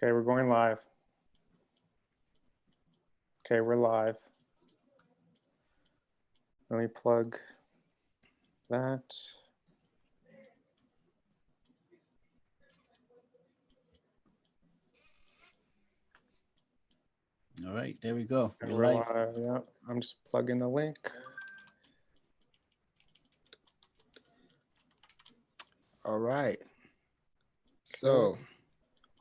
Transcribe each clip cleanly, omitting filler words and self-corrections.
Okay, we're going live. Okay, we're live. Let me plug that. All right, there we go. And we're live. Yeah, I'm just plugging the link. All right. So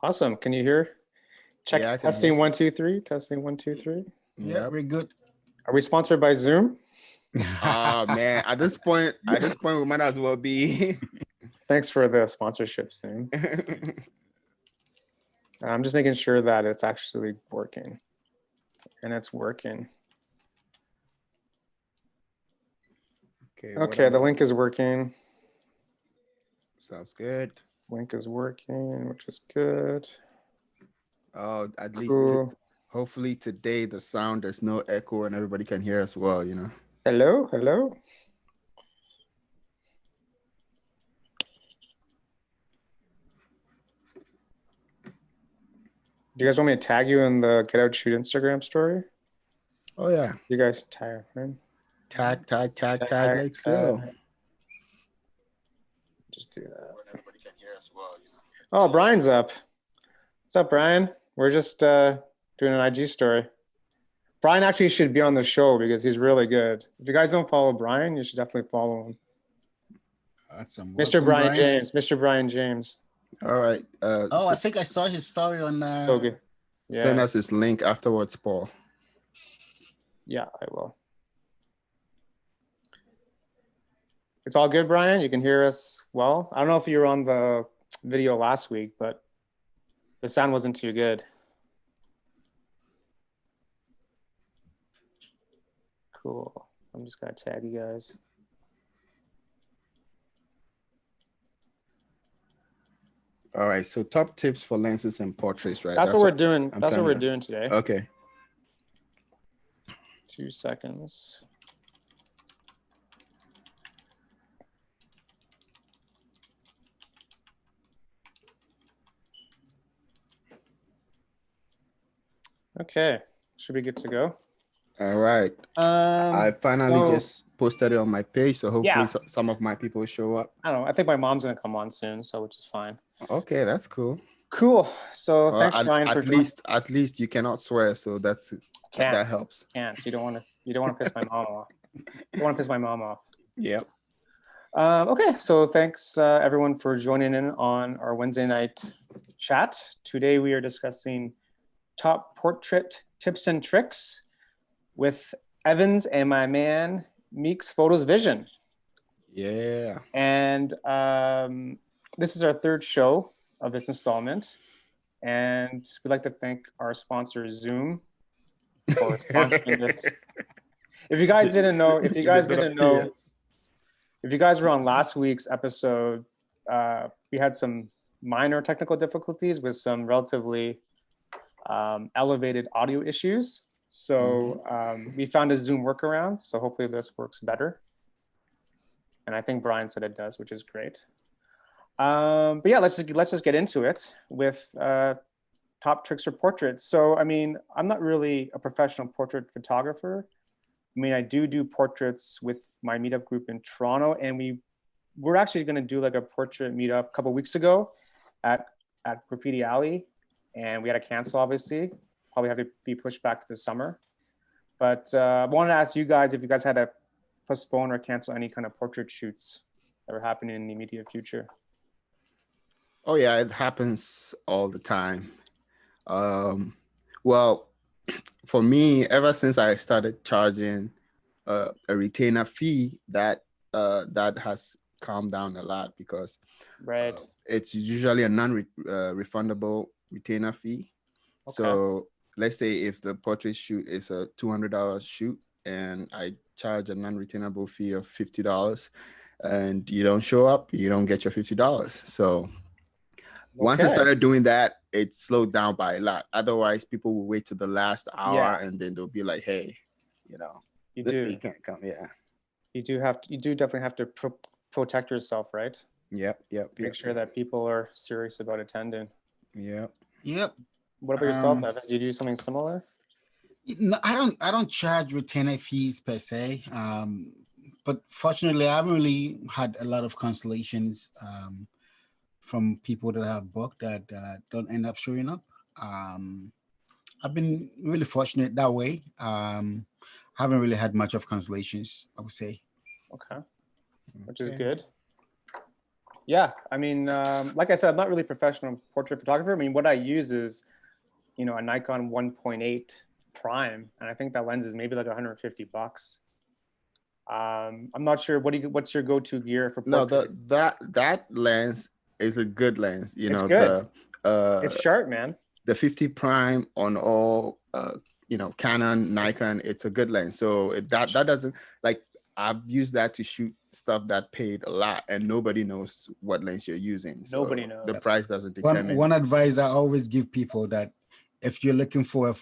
awesome. Can you hear? Check testing hear. 1 2 3. Testing 1 2 3. Yeah, we're good. Are we sponsored by Zoom? Oh man, at this point, we might as well be. Thanks for the sponsorship, Zoom. I'm just making sure that it's actually working. And it's working. Okay, the link is working. Sounds good. Link is working, which is good. Oh, at least hopefully today the sound, there's no echo and everybody can hear us well, you know. Hello, hello. Do you guys want me to tag you in the Get Out Shoot Instagram story? Oh yeah. You guys tag, right? Tag like so. Just do that. Everybody can hear us well, you know. Oh, Brian's up. What's up, Brian? We're just doing an IG story. Brian actually should be on the show because he's really good. If you guys don't follow Brian, you should definitely follow him. That's some Mr. Brian James. Mr. Brian James. All right. I think I saw his story on. So good. Yeah. Send us his link afterwards, Paul. Yeah, I will. It's all good, Brian? You can hear us well? I don't know if you were on the video last week, but the sound wasn't too good. Cool. I'm just going to tag you guys. All right. So top tips for lenses and portraits, right? That's what we're doing. That's what we're doing today. Okay. 2 seconds. Okay. Should be good to go. All right. I finally just posted it on my page, so hopefully some of my people show up. I don't know. I think my mom's gonna come on soon, so which is fine. Okay, that's cool. Cool. So thanks, Brian, for joining. At least you cannot swear, so that helps. Can't. You don't want to piss my mom off. You want to piss my mom off. Yep. Okay, so thanks everyone for joining in on our Wednesday night chat. Today we are discussing top portrait tips and tricks with Evans and my man Meeks Photos Vision. Yeah. And this is our third show of this installment. And we'd like to thank our sponsor Zoom for sponsoring this. If you guys didn't know, if you guys were on last week's episode, we had some minor technical difficulties with some relatively elevated audio issues. So we found a Zoom workaround. So hopefully this works better. And I think Brian said it does, which is great. But yeah, let's just get into it with top tricks for portraits. So, I mean, I'm not really a professional portrait photographer. I mean, I do portraits with my meetup group in Toronto, and we're actually going to do like a portrait meetup a couple of weeks ago at Graffiti Alley, and we had to cancel, obviously. Probably have to be pushed back to the summer. But I wanted to ask you guys if you guys had to postpone or cancel any kind of portrait shoots that are happening in the immediate future. Oh yeah, it happens all the time. Well, for me, ever since I started charging a retainer fee, that has calmed down a lot because it's usually a non-refundable retainer fee. Okay. So let's say if the portrait shoot is a $200 shoot and I charge a non-retainable fee of $50 and you don't show up, you don't get your $50. So once I started doing that, it slowed down by a lot. Otherwise, people will wait to the last hour and then they'll be like, hey, you can't come. Yeah. You do definitely have to protect yourself, right? Yep. Make sure that people are serious about attending. Yep. What about yourself, Evans? Do you do something similar? No, I don't charge retainer fees per se. But fortunately, I haven't really had a lot of cancellations from people that have booked that don't end up showing up. I've been really fortunate that way. Haven't really had much of cancellations, I would say. Okay, which is good. Yeah, I mean, like I said, I'm not really a professional portrait photographer. I mean, what I use is, you know, a Nikon 1.8 prime, and I think that lens is maybe like $150. I'm not sure. What's your go-to gear for portrait? No, that lens is a good lens. You It's know, good. the It's sharp, man. the 50 prime on all Canon, Nikon, it's a good lens. So that doesn't, like, I've used that to shoot stuff that paid a lot and nobody knows what lens you're using. So Nobody knows. the price doesn't determine. One advice I always give people, that if you're looking for,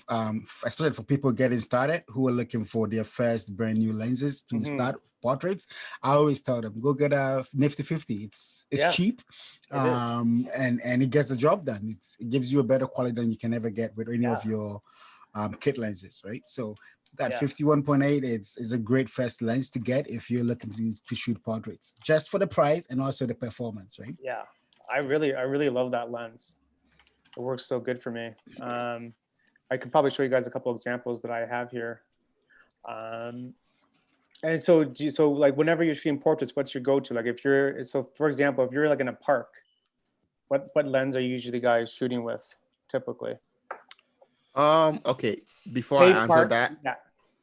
especially for people getting started who are looking for their first brand new lenses to start portraits, I always tell them, go get a Nifty 50. It's cheap, and it gets the job done. It gives you a better quality than you can ever get with any of your kit lenses, right? So that 51.8 is a great first lens to get if you're looking to shoot portraits, just for the price and also the performance, right? Yeah, I really love that lens. It works so good for me. I could probably show you guys a couple examples that I have here. And so like whenever you're shooting portraits, what's your go-to? Like for example, if you're like in a park, what lens are you usually guys shooting with typically? Okay, before I answer that,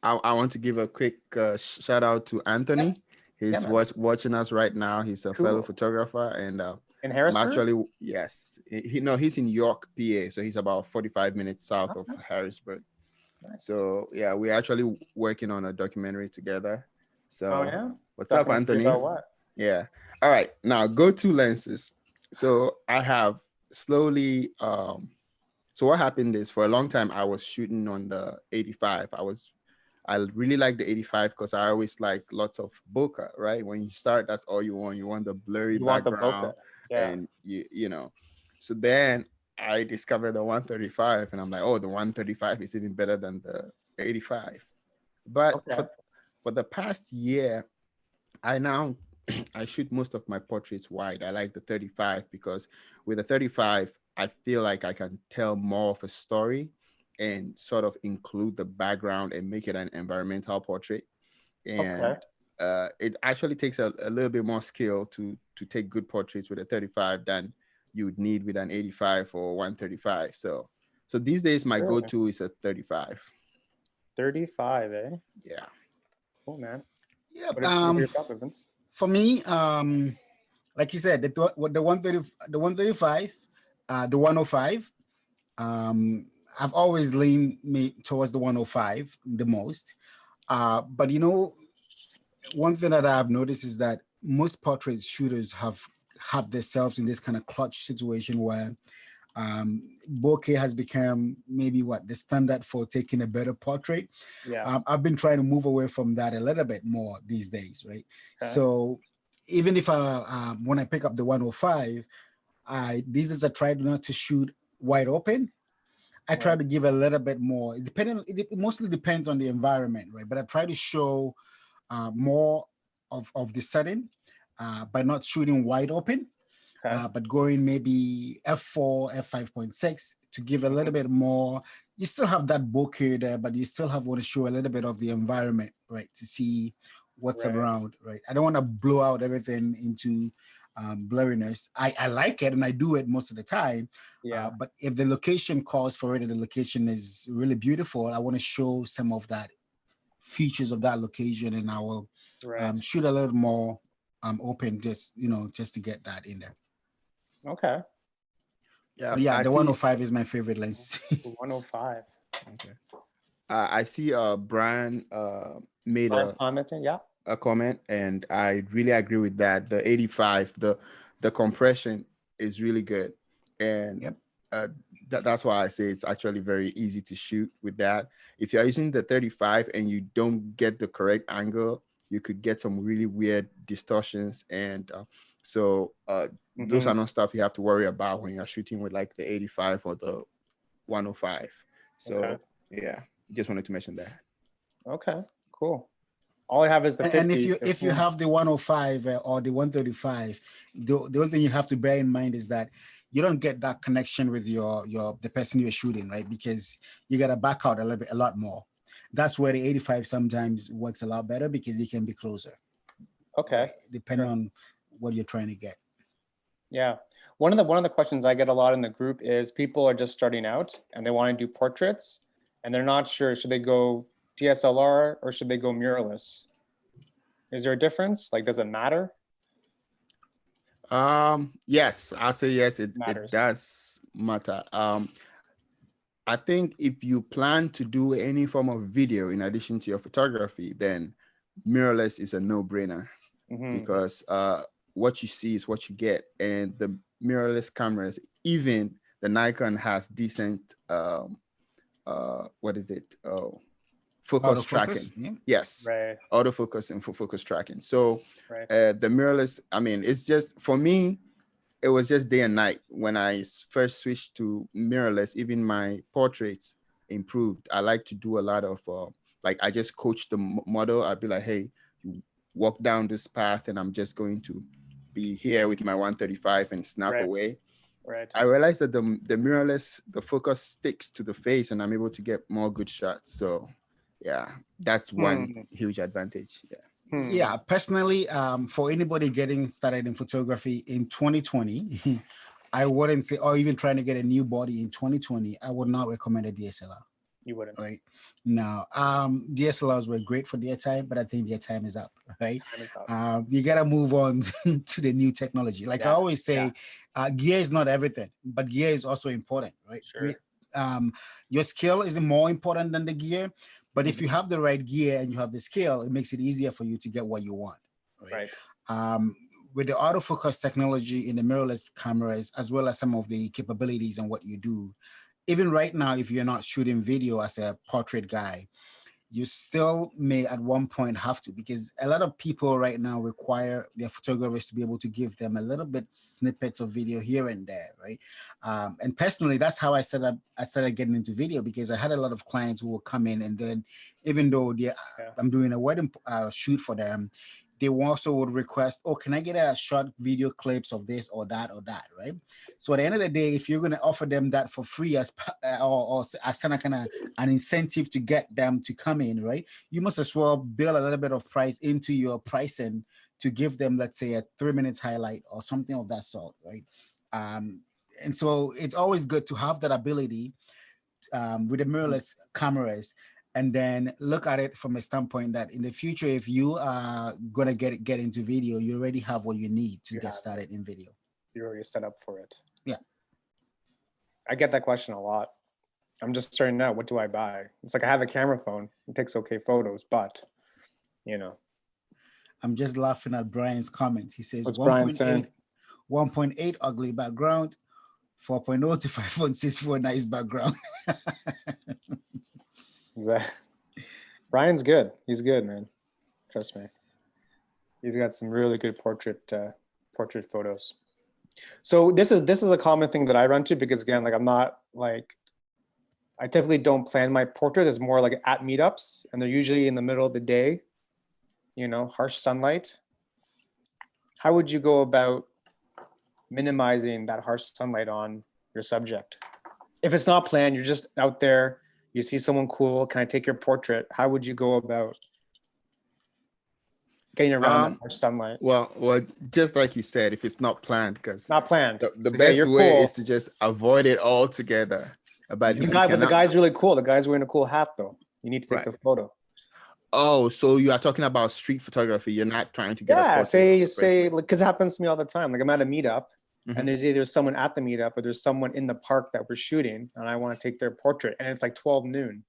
I want to give a quick shout out to Anthony. He's watching us right now. He's a fellow photographer, and in Harrisburg? Actually, yes. He's in York, PA, so he's about 45 minutes south of Harrisburg. Nice. So yeah, we're actually working on a documentary together. So what's up, Anthony? About what? Yeah. All right. Now go-to lenses. So I have slowly so what happened is, for a long time I was shooting on the 85. I really like the 85 because I always like lots of bokeh, right? When you start, that's all you want. You want the blurry background. And you know, so then I discovered the 135 and I'm like, oh, the 135 is even better than the 85. But for the past year, I shoot most of my portraits wide. I like the 35 because with the 35, I feel like I can tell more of a story and sort of include the background and make it an environmental portrait. And it actually takes a little bit more skill to take good portraits with a 35 than you would need with an 85 or 135. So these days my go-to is a 35. 35, eh? Yeah. Cool, man. Yeah. For me, like you said, the 130, the 135, the 105. I've always leaned me towards the 105 the most. But you know, one thing that I've noticed is that most portrait shooters have themselves in this kind of clutch situation where bokeh has become maybe the standard for taking a better portrait. I've been trying to move away from that a little bit more these days, right? So even if when I pick up the 105, these days I try not to shoot wide open. I try to give a little bit more. It mostly depends on the environment, right? But I try to show more of the setting by not shooting wide open, but going maybe f4, f5.6 to give a little bit more. You still have that bokeh there, but you still want to show a little bit of the environment, right? To see what's around, right? I don't want to blow out everything into blurriness. I like it and I do it most of the time. But if the location calls for it and the location is really beautiful, I want to show some of that features of that location, and I will shoot a little more open, just to get that in there. Okay. Yeah. But yeah, the 105 is my favorite lens. 105. Okay. I see Brian made a comment, and I really agree with that. The 85, the compression is really good, and that's why I say it's actually very easy to shoot with that. If you're using the 35 and you don't get the correct angle, you could get some really weird distortions, and those are not stuff you have to worry about when you're shooting with like the 85 or the 105. So Okay. yeah, just wanted to mention that. Okay, cool. All I have is the 50. And if you have the 105 or the 135, the only thing you have to bear in mind is that you don't get that connection with the person you're shooting, right? Because you got to back out a lot more. That's where the 85 sometimes works a lot better because you can be closer. Okay. Right? Depending on what you're trying to get. Yeah. One of the questions I get a lot in the group is people are just starting out and they want to do portraits and they're not sure, should they go DSLR or should they go mirrorless? Is there a difference? Like, does it matter? Yes, I'll say yes, it does matter. I think if you plan to do any form of video in addition to your photography, then mirrorless is a no-brainer because what you see is what you get. And the mirrorless cameras, even the Nikon has decent what is it? Focus tracking. Yeah. Yes. Right. Autofocus and full focus tracking. So the mirrorless, I mean, it's just, for me, it was just day and night. When I first switched to mirrorless, even my portraits improved. I like to do a lot of, like, I just coach the model. I'd be like, hey, you walk down this path and I'm just going to be here with my 135 and snap away. Right. I realized that the mirrorless, the focus sticks to the face and I'm able to get more good shots. So yeah, that's one huge advantage. Yeah. Yeah, personally, for anybody getting started in photography in 2020, I wouldn't say, or even trying to get a new body in 2020, I would not recommend a DSLR. You wouldn't. Right. Now, DSLRs were great for their time, but I think their time is up, right? Time is up. You got to move on to the new technology. Like I always say, gear is not everything, but gear is also important, right? Sure. Your skill is more important than the gear, but if you have the right gear and you have the skill, it makes it easier for you to get what you want, right? With the autofocus technology in the mirrorless cameras, as well as some of the capabilities and what you do, even right now, if you're not shooting video as a portrait guy, you still may at one point have to, because a lot of people right now require their photographers to be able to give them a little bit snippets of video here and there, right? And personally, that's how I started getting into video, because I had a lot of clients who will come in and then, even though I'm doing a wedding shoot for them, they also would request, oh, can I get a short video clips of this or that, right? So at the end of the day, if you're going to offer them that for free as kind of an incentive to get them to come in, right? You must as well build a little bit of price into your pricing to give them, let's say, a 3 minutes highlight or something of that sort, right? And so it's always good to have that ability with the mirrorless cameras, and then look at it from a standpoint that in the future, if you are gonna get into video, you already have what you need to get started in video. You're already set up for it. Yeah. I get that question a lot. I'm just starting out. What do I buy? It's like I have a camera phone. It takes okay photos, but you know. I'm just laughing at Brian's comment. He says 1.8 ugly background, 4.0 to 5.6 for a nice background. Exactly. Brian's good. He's good, man. Trust me. He's got some really good portrait photos. So this is a common thing that I run to, because again, like I'm not like, I typically don't plan my portraits. It's more like at meetups, and they're usually in the middle of the day, you know, harsh sunlight. How would you go about minimizing that harsh sunlight on your subject? If it's not planned, you're just out there, you see someone cool, can I take your portrait? How would you go about getting around that harsh sunlight? Well, just like you said, if it's not planned, because not planned, the best way is to just avoid it altogether. But the guy's really cool. The guy's wearing a cool hat, though. You need to take the photo. Oh, so you are talking about street photography. You're not trying to get a portrait. Say, because it happens to me all the time. Like I'm at a meetup, and there's either someone at the meetup or there's someone in the park that we're shooting, and I want to take their portrait, and it's like 12 noon,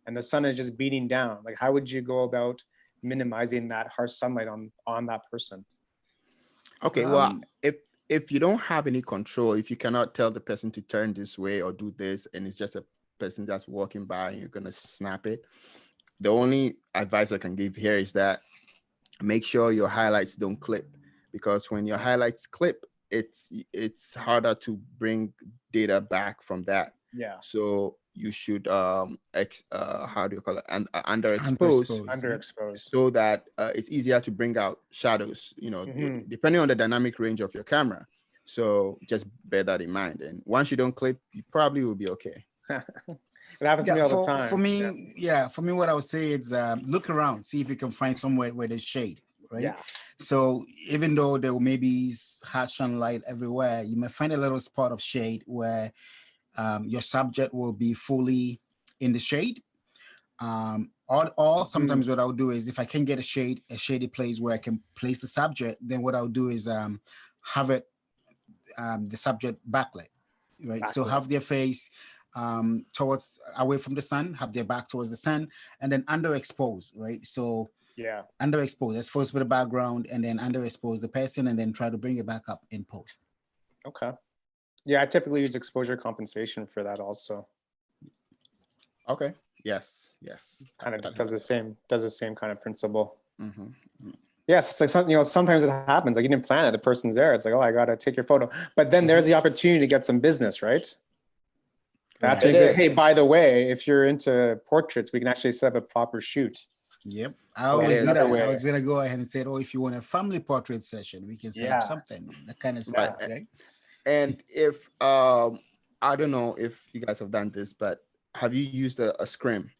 and the sun is just beating down. Like, how would you go about minimizing that harsh sunlight on that person? Okay, well, if you don't have any control, if you cannot tell the person to turn this way or do this, and it's just a person that's walking by and you're gonna snap it, the only advice I can give here is that make sure your highlights don't clip, because when your highlights clip, it's harder to bring data back from that. Yeah. So you should how do you call it? And underexpose, Underexpose. so that it's easier to bring out shadows, depending on the dynamic range of your camera. So just bear that in mind. And once you don't clip, you probably will be okay. It happens to me all the time. For me, what I would say is look around, see if you can find somewhere where there's shade, right? Yeah. So even though there may be harsh sunlight everywhere, you may find a little spot of shade where your subject will be fully in the shade. Or sometimes what I'll do is, if I can get a shady place where I can place the subject, then what I'll do is have it the subject backlit, right? So have their face towards away from the sun, have their back towards the sun, and then underexpose, right? So underexpose, expose with the background, and then underexpose the person, and then try to bring it back up in post. Okay. Yeah, I typically use exposure compensation for that also. Okay. Yes. Kind of does the same kind of principle. Yes, it's like something, sometimes it happens, like you didn't plan it, the person's there, it's like, oh, I gotta take your photo. But then there's the opportunity to get some business, right? That's right. Hey, by the way, if you're into portraits, we can actually set up a proper shoot. Yep. I was gonna go ahead and say, oh, if you want a family portrait session, we can set up something, that kind of stuff, right? And if I don't know if you guys have done this, but have you used a scrim?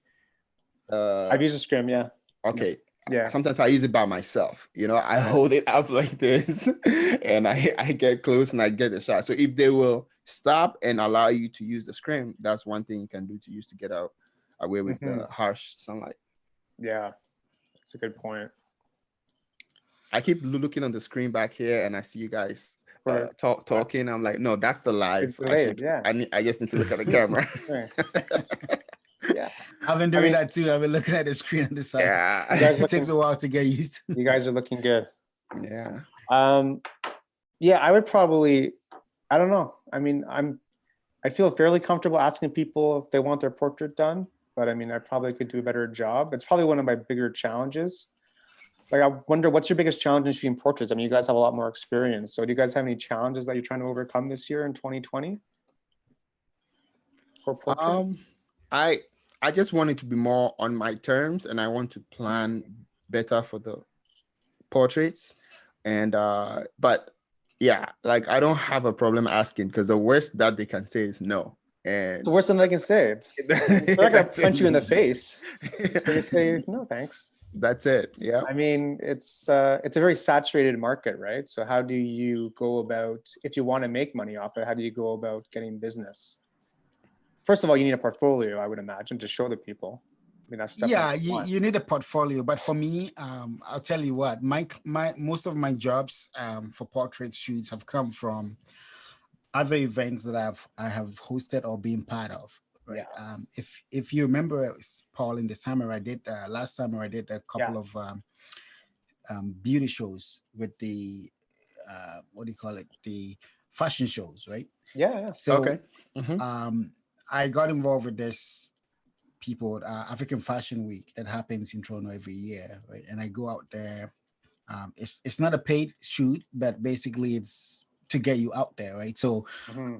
I've used a scrim, yeah. Okay. Yeah. Sometimes I use it by myself. I hold it up like this and I get close and I get the shot. So if they will stop and allow you to use the scrim, that's one thing you can do to get away with the harsh sunlight. Yeah, that's a good point. I keep looking on the screen back here and I see you guys talking. I'm like, no, that's the live. I just need to look at the camera. Yeah, I've been doing that too. I've been looking at the screen on the side. Yeah, it takes a while to get used to. You guys are looking good. Yeah. Yeah, I would probably, I don't know. I mean, I feel fairly comfortable asking people if they want their portrait done, but I mean, I probably could do a better job. It's probably one of my bigger challenges. Like, I wonder, what's your biggest challenge in shooting portraits? I mean, you guys have a lot more experience. So do you guys have any challenges that you're trying to overcome this year in 2020? For portrait? I just want it to be more on my terms, and I want to plan better for the portraits. And but yeah, like I don't have a problem asking, because the worst that they can say is no. And the worst thing they can say. They're not gonna punch you in the face. They say no thanks. That's it. Yeah. I mean, it's a very saturated market, right? So how do you go about, if you want to make money off it, how do you go about getting business? First of all, you need a portfolio, I would imagine, to show the people. I mean, that's you need a portfolio. But for me, I'll tell you what, my most of my jobs for portrait shoots have come from other events that I have hosted or been part of. Right. Yeah. If you remember, Paul, in the summer I did last summer I did a couple of beauty shows with the what do you call it? The fashion shows, right? Yeah. So okay. I got involved with this African Fashion Week that happens in Toronto every year, right? And I go out there. It's not a paid shoot, but basically it's to get you out there, right? So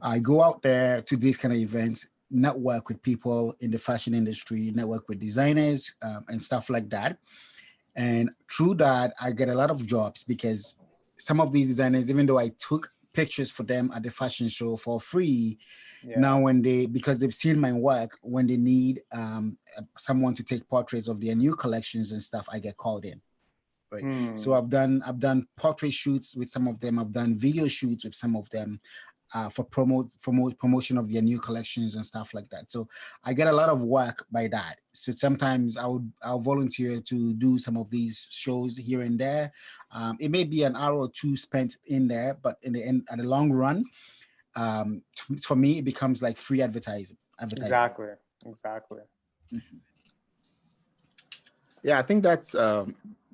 I go out there to these kind of events, network with people in the fashion industry, network with designers and stuff like that. And through that, I get a lot of jobs, because some of these designers, even though I took pictures for them at the fashion show for free, now because they've seen my work, when they need someone to take portraits of their new collections and stuff, I get called in. Right. So I've done portrait shoots with some of them. I've done video shoots with some of them for promotion of their new collections and stuff like that. So I get a lot of work by that. So sometimes I'll volunteer to do some of these shows here and there. It may be an hour or two spent in there, but in the end, at the long run, for me, it becomes like free advertising. Exactly. Mm-hmm. Yeah, I think that's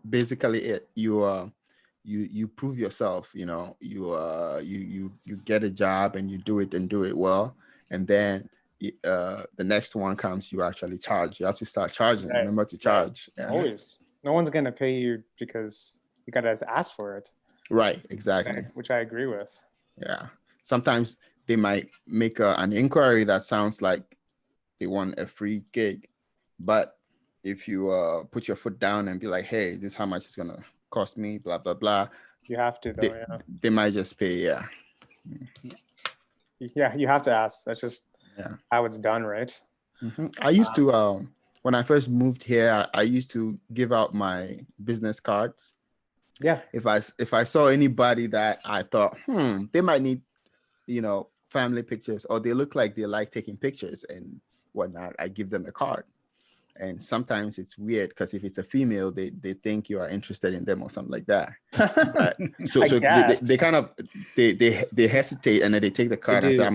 basically it. You prove yourself, you get a job and you do it well, and then the next one comes, you actually charge. You have to start charging. Right. Remember to charge. Yeah. Always. No one's gonna pay you because you gotta ask for it. Right, exactly. Which I agree with. Yeah. Sometimes they might make an inquiry that sounds like they want a free gig. But if you put your foot down and be like, hey, this is how much it's going to cost me, blah, blah, blah. You have to, though, they might just pay, yeah. Yeah, you have to ask. That's just how it's done, right? Mm-hmm. I used to, when I first moved here, I used to give out my business cards. Yeah. If I saw anybody that I thought, they might need, family pictures, or they look like they like taking pictures and whatnot, I give them a card. And sometimes it's weird because if it's a female, they think you are interested in them or something like that. But, so they kind of they hesitate, and then they take the card and say,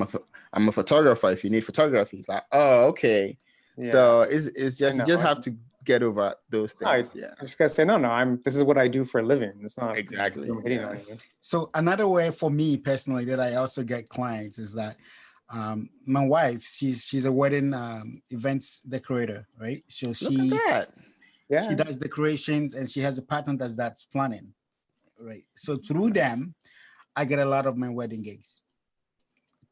I'm a photographer. If you need photography, it's like, oh, okay. Yeah. So it's just you just have to get over those things. I just gotta say, no. This is what I do for a living. It's not exactly. So another way for me personally that I also get clients is that my wife, she's a wedding events decorator, right? So she does decorations, and she has a partner that's planning, right? So through them, I get a lot of my wedding gigs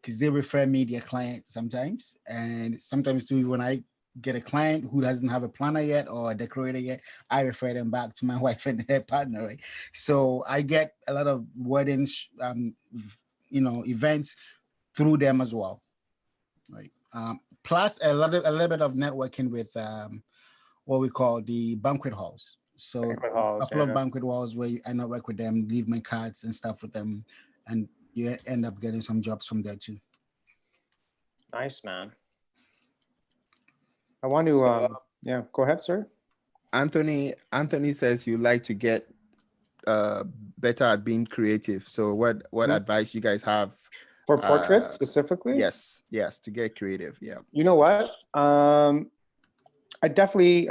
because they refer me their clients sometimes, and sometimes too when I get a client who doesn't have a planner yet or a decorator yet, I refer them back to my wife and her partner, right? So I get a lot of weddings, events through them as well, right? Plus a little bit of networking with what we call the banquet halls. So a couple of banquet halls where I network with them, leave my cards and stuff with them, and you end up getting some jobs from there too. Nice, man. I want to, go ahead, sir. Anthony says you like to get better at being creative. So what advice you guys have for portraits specifically? Yes, to get creative. Yeah. You know what? I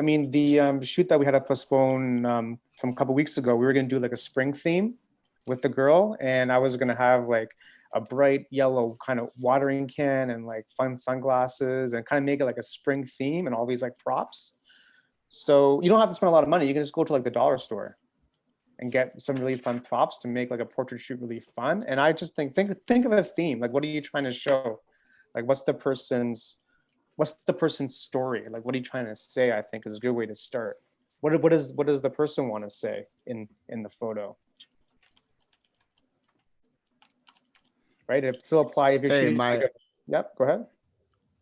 mean, the shoot that we had to postpone from a couple weeks ago, we were going to do like a spring theme with the girl, and I was going to have like a bright yellow kind of watering can and like fun sunglasses and kind of make it like a spring theme and all these like props. So you don't have to spend a lot of money. You can just go to like the dollar store and get some really fun props to make like a portrait shoot really fun. And I just think of a theme. Like, what are you trying to show? Like, what's the person's story? Like, what are you trying to say? I think is a good way to start. What does the person want to say in the photo? Right? It still apply if you're shooting. Yep, go ahead.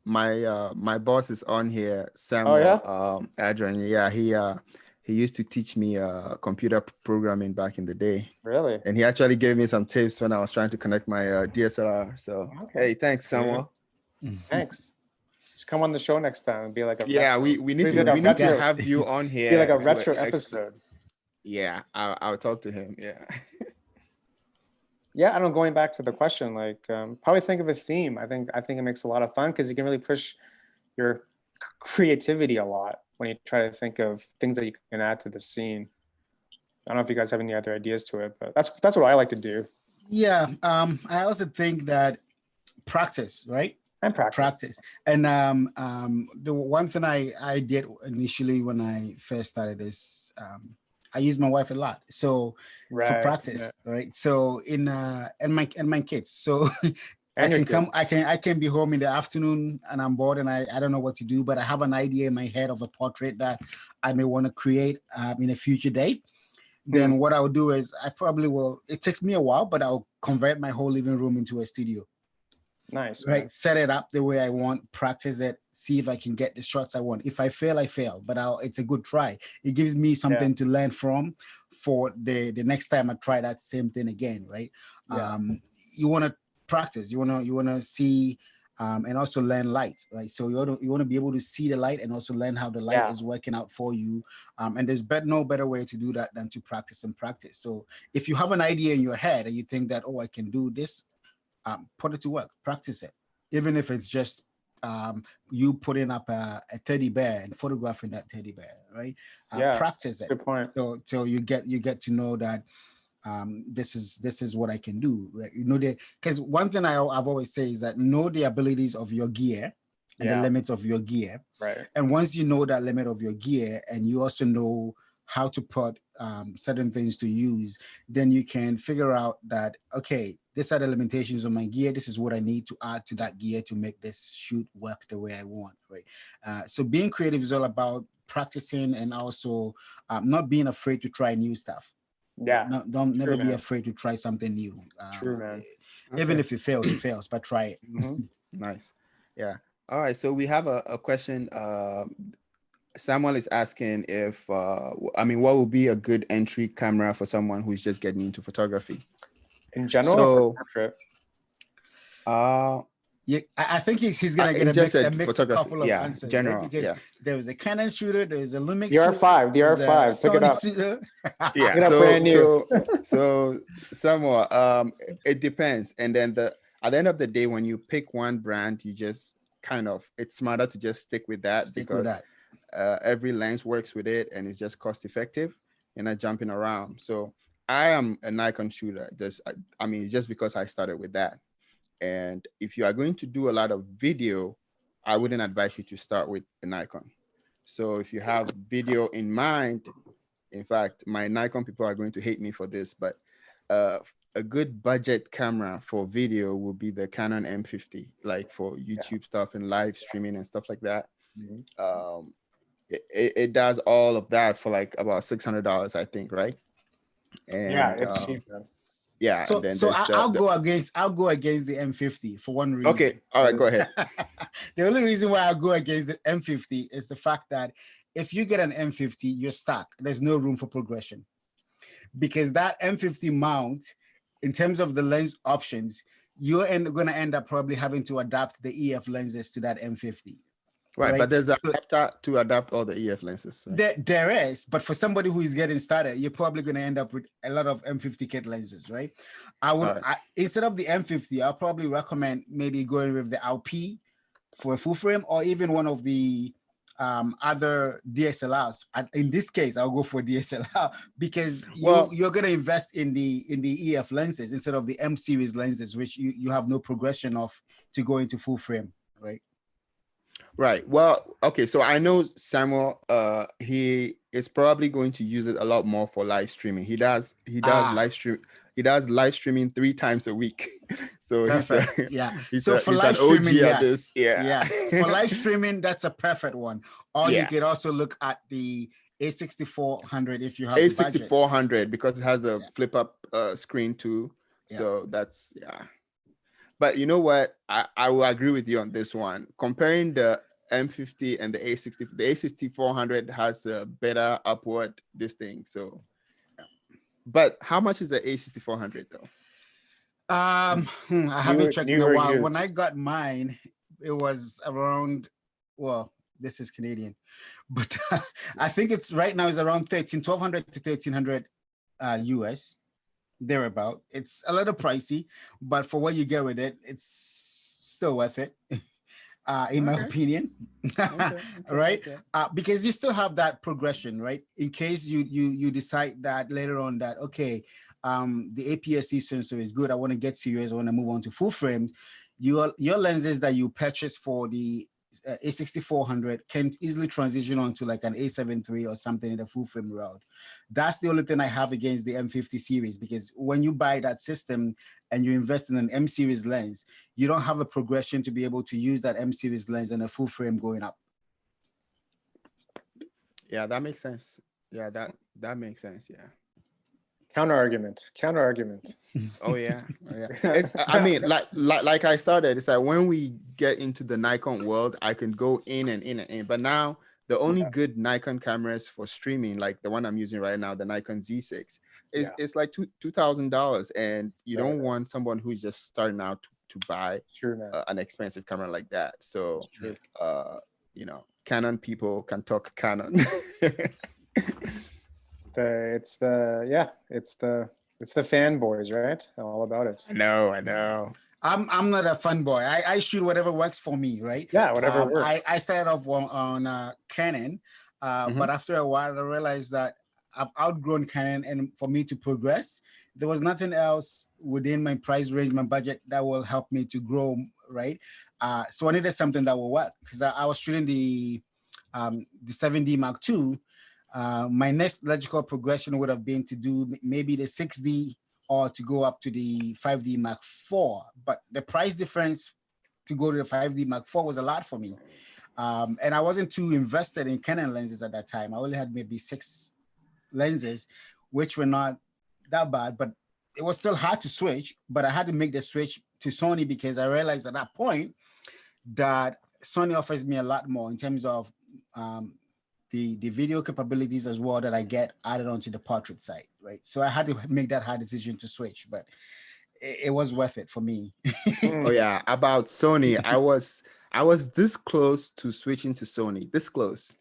My boss is on here, Samuel Adrian. Yeah, he used to teach me computer programming back in the day. Really? And he actually gave me some tips when I was trying to connect my DSLR. So hey, thanks, Samuel. Thanks. Just come on the show next time and be like a retro. we need to have you on here. Be like a retro episode. Yeah, I'll talk to him. Yeah. Yeah, I don't know, going back to the question, like probably think of a theme. I think it makes a lot of fun because you can really push your creativity a lot when you try to think of things that you can add to the scene. I don't know if you guys have any other ideas to it, but that's what I like to do. Yeah, I also think that practice, right? And practice. And the one thing I did initially when I first started is I use my wife a lot, so for practice, right? So and my kids, so I can be home in the afternoon and I'm bored and I don't know what to do, but I have an idea in my head of a portrait that I may want to create in a future date. Then what I'll do is I probably will. It takes me a while, but I'll convert my whole living room into a studio. Nice. Right. Man. Set it up the way I want, practice it, see if I can get the shots I want. If I fail, I fail, but it's a good try. It gives me something to learn from for the next time I try that same thing again. Right. Yeah. You want to practice, you want to see and also learn light, right? So you want to be able to see the light and also learn how the light is working out for you. And there's no better way to do that than to practice and practice. So if you have an idea in your head and you think that, I can do this, put it to work, practice it. Even if it's just you putting up a teddy bear and photographing that teddy bear, right? Practice it. Good point. So you get to know that this is what I can do. You know, because one thing I've always say is that know the abilities of your gear and the limits of your gear. Right. And once you know that limit of your gear and you also know how to put certain things to use, then you can figure out that, okay, these are the limitations of my gear. This is what I need to add to that gear to make this shoot work the way I want, right? So being creative is all about practicing and also not being afraid to try new stuff. Yeah. Don't never be afraid to try something new. True, man. Even if it fails, but try it. Nice. Yeah. All right. So we have a question. Samuel is asking if, what would be a good entry camera for someone who's just getting into photography? In general, portrait? Yeah, I think he's gonna get a mixed couple of answers, general, right? Because there was a Canon shooter, there's a Lumix DR5, DR5, pick it up. Shooter. So Samuel, it depends. And then at the end of the day, when you pick one brand, you just it's smarter to just stick with that because every lens works with it and it's just cost effective. You're not jumping around. So I am a Nikon shooter. It's just because I started with that. And if you are going to do a lot of video, I wouldn't advise you to start with a Nikon. So if you have video in mind, in fact, my Nikon people are going to hate me for this, but a good budget camera for video will be the Canon M50, like for YouTube stuff and live streaming and stuff like that. It does all of that for like about $600, I think, right? And it's cheap, man. Yeah. So I'll go against the M50 for one reason. Okay. All right. Go ahead. The only reason why I go against the M50 is the fact that if you get an M50, you're stuck. There's no room for progression because that M50 mount, in terms of the lens options, you're going to end up probably having to adapt the EF lenses to that M50. Right, but there's an adapter to adapt all the EF lenses. Right? There is, but for somebody who is getting started, you're probably going to end up with a lot of M50 kit lenses, right? Instead of the M50, I'll probably recommend maybe going with the LP for a full frame, or even one of the other DSLRs. In this case, I'll go for DSLR because you're going to invest in the EF lenses instead of the M series lenses, which you have no progression of to go into full frame, right? Right. Well, okay. So I know Samuel, he is probably going to use it a lot more for live streaming. He does live stream. He does live streaming 3 times a week. So he's for live streaming, yes. For live streaming, that's a perfect one. Or you could also look at the A6400 if you have A6400 because it has a flip up screen too. So that's But you know what? I will agree with you on this one. Comparing the M50 and the A6400 has a better upward this thing. So, but how much is the A6400 though? I haven't checked in a while. When I got mine, it was around, well, this is Canadian, but I think it's right now is around $1,200 to $1,300 US. Thereabout. It's a little pricey, but for what you get with it, it's still worth it, in my opinion. Right? Because you still have that progression, right? In case you decide that later on that the APS-C sensor is good, I want to get serious, I want to move on to full frames. Your lenses that you purchase for the A6400 can easily transition onto like an A7 III or something in the full frame route. That's the only thing I have against the M50 series, because when you buy that system and you invest in an M series lens, you don't have a progression to be able to use that M series lens in a full frame going up. Yeah, that makes sense. Yeah, that makes sense. Yeah. Counter argument. Oh yeah. It's, I mean, like I started, it's like when we get into the Nikon world, I can go in and in and in. But now the only good Nikon cameras for streaming, like the one I'm using right now, the Nikon Z6, is like $2,000, and you don't want someone who's just starting out to buy an expensive camera like that. So, Canon people can talk Canon. It's the fanboys, right? All about it. I know. I'm not a fanboy. I shoot whatever works for me, right? Yeah, whatever works. I started off on Canon, but after a while I realized that I've outgrown Canon, and for me to progress, there was nothing else within my price range, my budget, that will help me to grow, right? So I needed something that will work, because I was shooting the 7D Mark II. My next logical progression would have been to do maybe the 6D or to go up to the 5D Mark IV. But the price difference to go to the 5D Mark IV was a lot for me. And I wasn't too invested in Canon lenses at that time. I only had maybe 6 lenses, which were not that bad, but it was still hard to switch. But I had to make the switch to Sony because I realized at that point that Sony offers me a lot more in terms of the video capabilities as well that I get added onto the portrait side, right? So I had to make that hard decision to switch, but it was worth it for me. Oh yeah, about Sony, I was this close to switching to Sony, this close.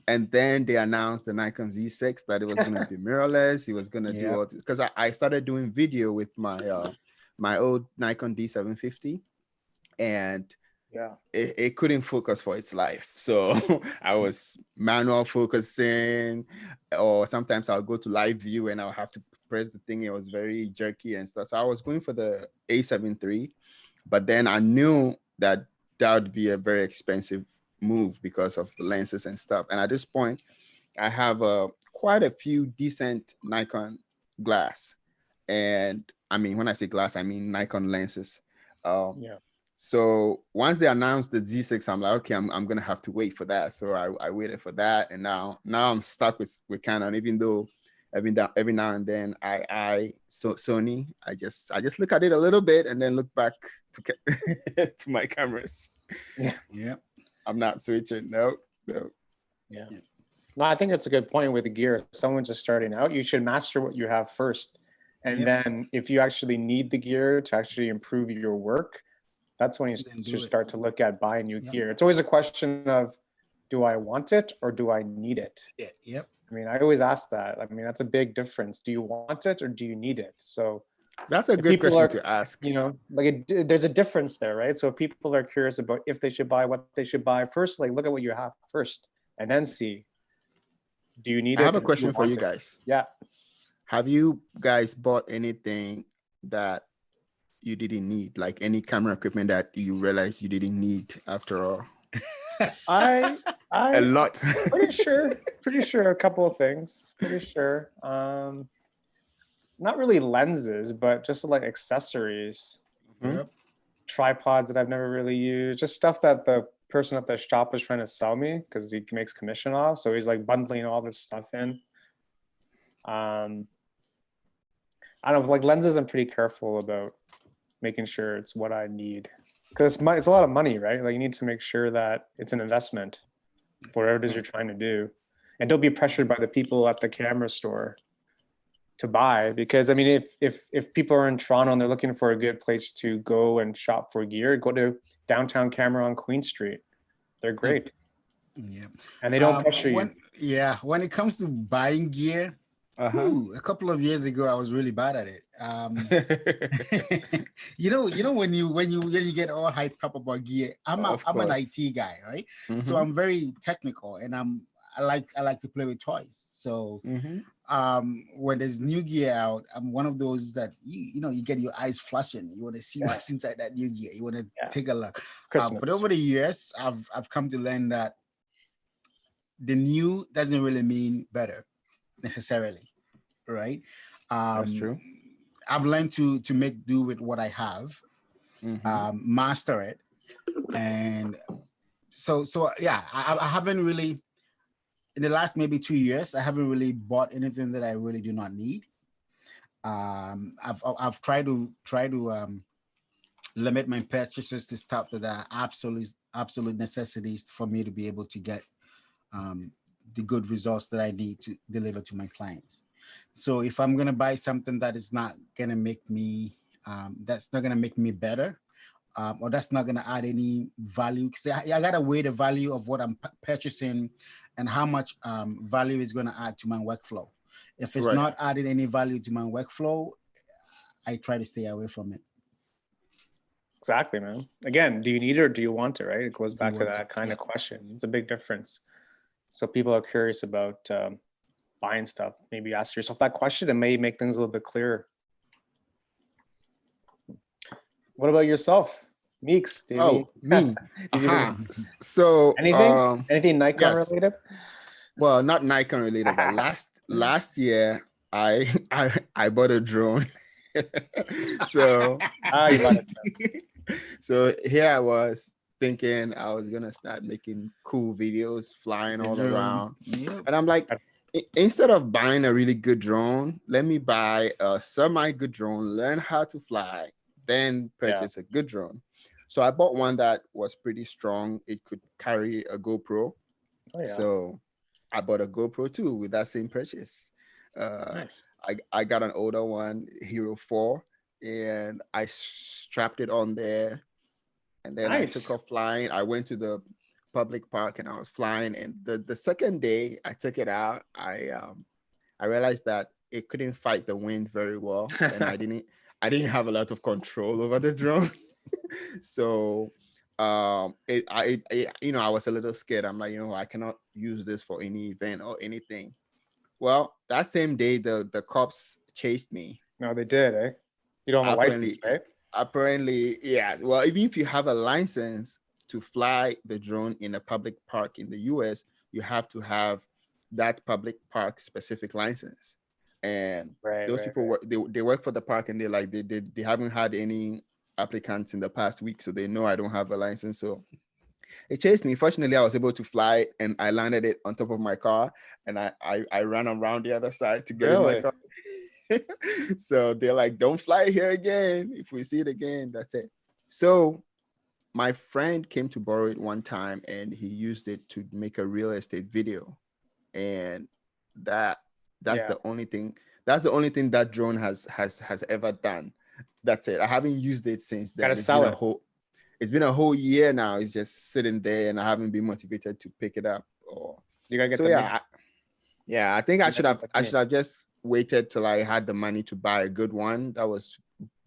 And then they announced the Nikon Z6 that it was going to be mirrorless. It was going to do all this, because I started doing video with my my old Nikon D750, and it couldn't focus for its life. So I was manual focusing, or sometimes I'll go to live view and I'll have to press the thing. It was very jerky and stuff. So I was going for the A7 III, but then I knew that would be a very expensive move because of the lenses and stuff. And at this point, I have quite a few decent Nikon glass. And I mean, when I say glass, I mean Nikon lenses. So once they announced the Z6, I'm like, okay, I'm gonna have to wait for that. So I waited for that, and now I'm stuck with Canon. Even though every now and then Sony, I just look at it a little bit and then look back to to my cameras. Yeah. I'm not switching. No. Yeah. No, I think that's a good point with the gear. If someone's just starting out, you should master what you have first. And then if you actually need the gear to actually improve your work, that's when you should start to look at buying new gear. It's always a question of, do I want it or do I need it? Yep. I mean, I always ask that. I mean, that's a big difference. Do you want it or do you need it? So that's a good question to ask. You know, like there's a difference there, right? So if people are curious about if they should buy, what they should buy, first, like look at what you have first and then see, do you need it? I have a question for you guys. Yeah. Have you guys bought anything that you didn't need, like any camera equipment that you realized you didn't need after all? I a lot. pretty sure a couple of things. Pretty sure. Not really lenses, but just like accessories, tripods that I've never really used, just stuff that the person at the shop is trying to sell me because he makes commission off. So he's like bundling all this stuff in. I don't know, like lenses, I'm pretty careful about making sure it's what I need because it's a lot of money, right? Like you need to make sure that it's an investment for whatever it is you're trying to do. And don't be pressured by the people at the camera store to buy, because I mean, if people are in Toronto and they're looking for a good place to go and shop for gear, go to Downtown Camera on Queen Street. They're great. Yeah. And they don't pressure you. Yeah. When it comes to buying gear, a couple of years ago, I was really bad at it. you know, when you get all hyped up about gear, I'm an IT guy, right? So I'm very technical, and I like to play with toys. So when there's new gear out, I'm one of those that you get your eyes flashing. You want to see what's inside that new gear. You want to take a look. But over the years, I've come to learn that the new doesn't really mean better necessarily, right? That's true. I've learned to make do with what I have, master it, and so yeah. I haven't really, in the last maybe 2 years, I haven't really bought anything that I really do not need. I've tried to limit my purchases to stuff that are absolute necessities for me to be able to get the good results that I need to deliver to my clients. So if I'm gonna buy something that is not gonna make me better, or that's not gonna add any value, because I gotta weigh the value of what I'm purchasing and how much value is gonna add to my workflow. If it's not adding any value to my workflow, I try to stay away from it. Exactly, man. Again, do you need it or do you want it, right? It goes back to that kind of question. It's a big difference. So people are curious about buying stuff. Maybe ask yourself that question and maybe make things a little bit clearer. What about yourself, Meeks? Me. So anything Nikon related? Well, not Nikon related, but last year I bought a drone. So, you bought it. so here I was thinking I was gonna start making cool videos, flying all around, and I'm like, instead of buying a really good drone, let me buy a semi-good drone, learn how to fly, then purchase a good drone. So I bought one that was pretty strong. It could carry a GoPro. So I bought a GoPro too with that same purchase. Nice. I got an older one, Hero 4, and I strapped it on there. And then I took off flying. I went to the public park and I was flying. And the second day I took it out, I realized that it couldn't fight the wind very well, and I didn't have a lot of control over the drone. So I was a little scared. I'm like, I cannot use this for any event or anything. Well, that same day the cops chased me. No, they did, eh? You don't have a license, right? Apparently, yeah. Well, even if you have a license to fly the drone in a public park in the US, you have to have that public park specific license. And those people work, they work for the park, and they haven't had any applicants in the past week, so they know I don't have a license. So it chased me. Fortunately, I was able to fly, and I landed it on top of my car, and I ran around the other side to get in my car. So they're like, don't fly here again. If we see it again, that's it. So my friend came to borrow it one time, and he used it to make a real estate video. And that's the only thing that drone has ever done. That's it. I haven't used it since then. It's been a whole year now. It's just sitting there, and I haven't been motivated to pick it up. Or you gotta get I think I should have just waited till I had the money to buy a good one that was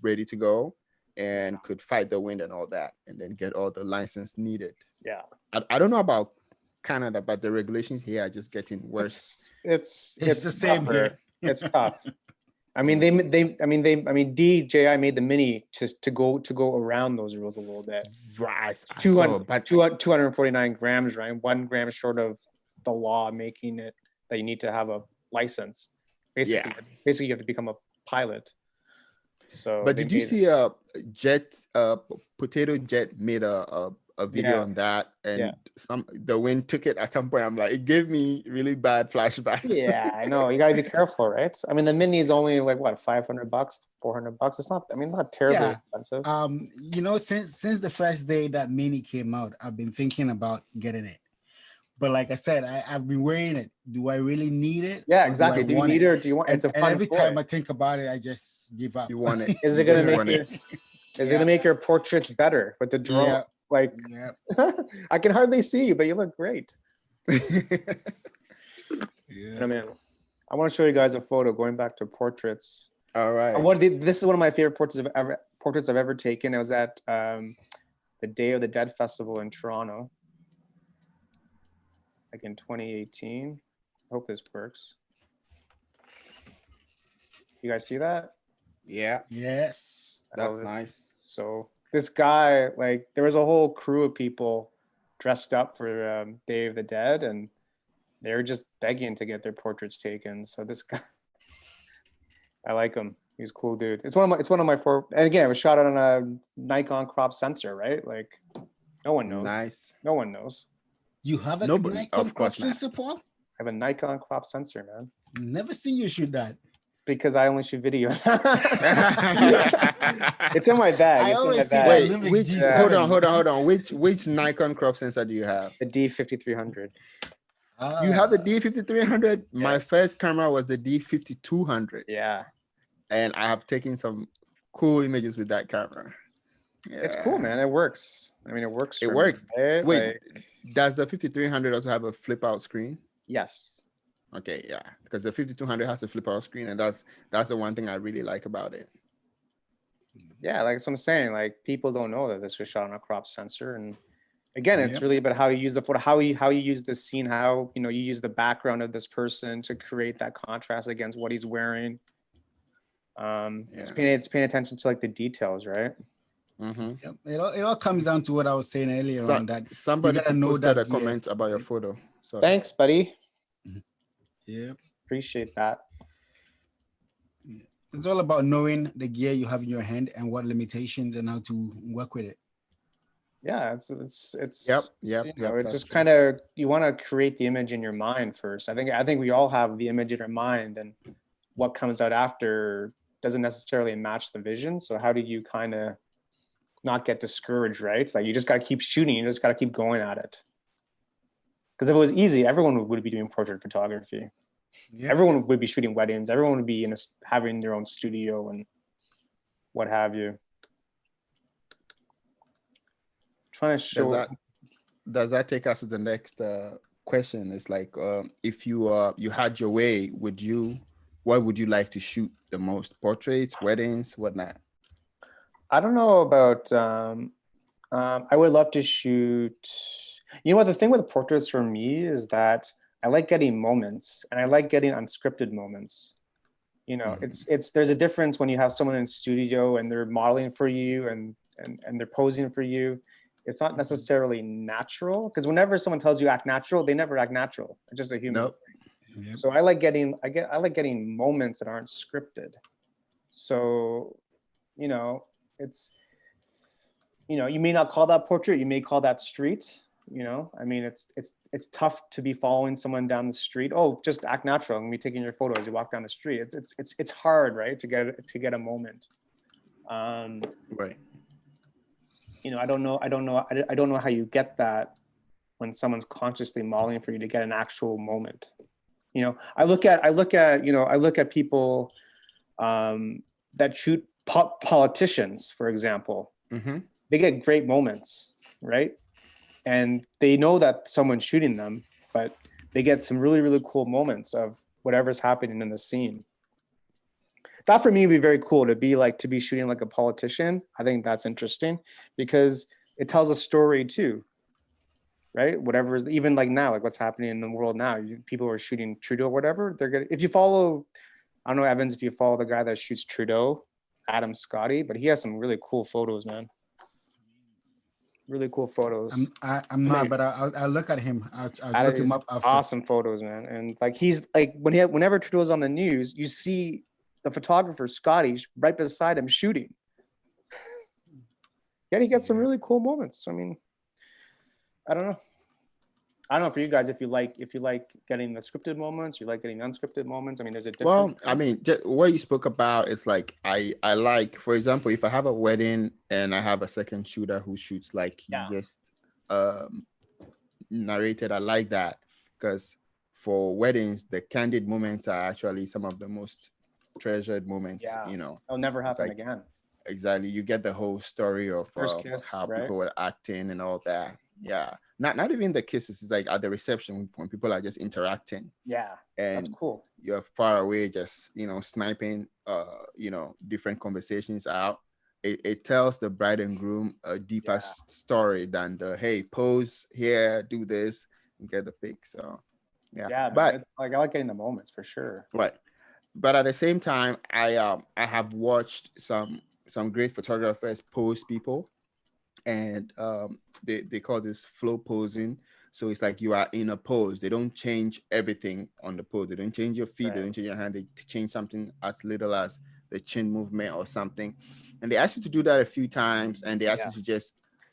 ready to go and could fight the wind and all that, and then get all the license needed. Yeah. I don't know about Canada, but the regulations here are just getting worse. It's the same here. It's tough. I mean, DJI made the Mini to go around those rules a little bit. Right. 249 grams, right? 1 gram short of the law making it that you need to have a license. Basically, you have to become a pilot. So, but did you see Potato Jet made a video on that, and the wind took it at some point? I'm like, it gave me really bad flashbacks. Yeah, I know. You gotta be careful, right? I mean, the Mini is only like what, $500, $400. It's not terribly expensive. Since the first day that Mini came out, I've been thinking about getting it. But like I said, I've been wearing it. Do I really need it? Yeah, exactly. Do you need it, or do you want? It's a fun and every time I think about it, I just give up. You want it? Is it gonna make your portraits better with the drone? Yeah. Like, I can hardly see you, but you look great. I mean, I want to show you guys a photo going back to portraits. All right. This is one of my favorite portraits I've ever taken. It was at the Day of the Dead Festival in Toronto, like in 2018. I hope this works. You guys see that? Yeah. Yes. That's nice. So this guy, like, there was a whole crew of people dressed up for Day of the Dead, and they were just begging to get their portraits taken. So this guy, I like him. He's a cool dude. It's one of my four. And again, it was shot on a Nikon crop sensor, right? Like, no one knows. Nice. No one knows. You have a Nikon crop sensor, Paul? I have a Nikon crop sensor, man. Never seen you shoot that. Because I only shoot video. It's in my bag. Hold on. Which Nikon crop sensor do you have? The D5300. You have the D5300? Yeah. My first camera was the D5200. Yeah. And I have taken some cool images with that camera. Yeah. It's cool, man. It works. I mean, it works. It works. Wait, does the 5300 also have a flip out screen? Yes. Okay, yeah, because the 5200 has a flip out screen, and that's the one thing I really like about it. Yeah, like what I'm saying, like, people don't know that this was shot on a crop sensor, and again, it's really about how you use the photo, how you use the scene, how you use the background of this person to create that contrast against what he's wearing. It's paying attention to like the details, right? Mm-hmm. Yep. It all comes down to what I was saying earlier on, that somebody posted a comment about your photo. Sorry. Thanks, buddy. Yeah, appreciate that. it's all about knowing the gear you have in your hand and what limitations and how to work with it. Yeah, it's Yep, it just kind of, you want to create the image in your mind first. I think we all have the image in our mind, and what comes out after doesn't necessarily match the vision. So how do you kind of not get discouraged, right? Like, you just got to keep shooting. You just got to keep going at it. Because if it was easy, everyone would be doing portrait photography. Yeah. Everyone would be shooting weddings. Everyone would be having their own studio and what have you. Trying to show. Does that take us to the next question? It's like, if you had your way, what would you like to shoot the most? Portraits, weddings, whatnot? I don't know about. I would love to shoot. You know what? The thing with portraits for me is that I like getting moments, and I like getting unscripted moments. You know, there's a difference when you have someone in studio and they're modeling for you and they're posing for you. It's not necessarily natural, because whenever someone tells you act natural, they never act natural. It's just a human. Nope. Yep. So I like getting moments that aren't scripted. So, you know, it's, you know, you may not call that portrait, you may call that street. You know, I mean, it's tough to be following someone down the street. Oh, just act natural and be taking your photo as you walk down the street. It's hard, right, to get a moment. Right. You know, I don't know how you get that when someone's consciously modeling for you to get an actual moment. You know, I look at people that shoot politicians, for example. Mm-hmm. They get great moments, right? And they know that someone's shooting them, but they get some really, really cool moments of whatever's happening in the scene. That for me would be very cool, to be shooting like a politician. I think that's interesting because it tells a story too, right? Whatever is, even like now, like what's happening in the world now, people are shooting Trudeau or whatever. They're gonna, if you follow, I don't know, Evans, if you follow the guy that shoots Trudeau, Adam Scotty, but he has some really cool photos, man. Really cool photos. I'm not, but I'll look at him. I'll look him up after. Awesome photos, man. And like, he's like, whenever Trudeau's on the news, you see the photographer Scotty right beside him shooting. Yeah, he gets some really cool moments. I mean, I don't know for you guys, if you like getting the scripted moments, you like getting unscripted moments. I mean, there's a difference. Well, I mean, what you spoke about, it's like I like, for example, if I have a wedding and I have a second shooter who shoots like you just narrated, I like that, because for weddings, the candid moments are actually some of the most treasured moments. Yeah. You know, it'll never happen again. Exactly. You get the whole story of kiss, how people were acting and all that. Yeah. Not even the kisses. It's like at the reception when people are just interacting. Yeah. And that's cool. You're far away, just, sniping, different conversations out. It tells the bride and groom a deeper story than the, hey, pose here, do this, and get the pic. So, yeah. Yeah. But like, I like getting the moments for sure. Right. But at the same time, I have watched some great photographers pose people, and they call this flow posing. So it's like you are in a pose. They don't change everything on the pose. They don't change your feet. Right. They don't change your hand. They change something as little as the chin movement or something. And they ask you to do that a few times, and they ask you to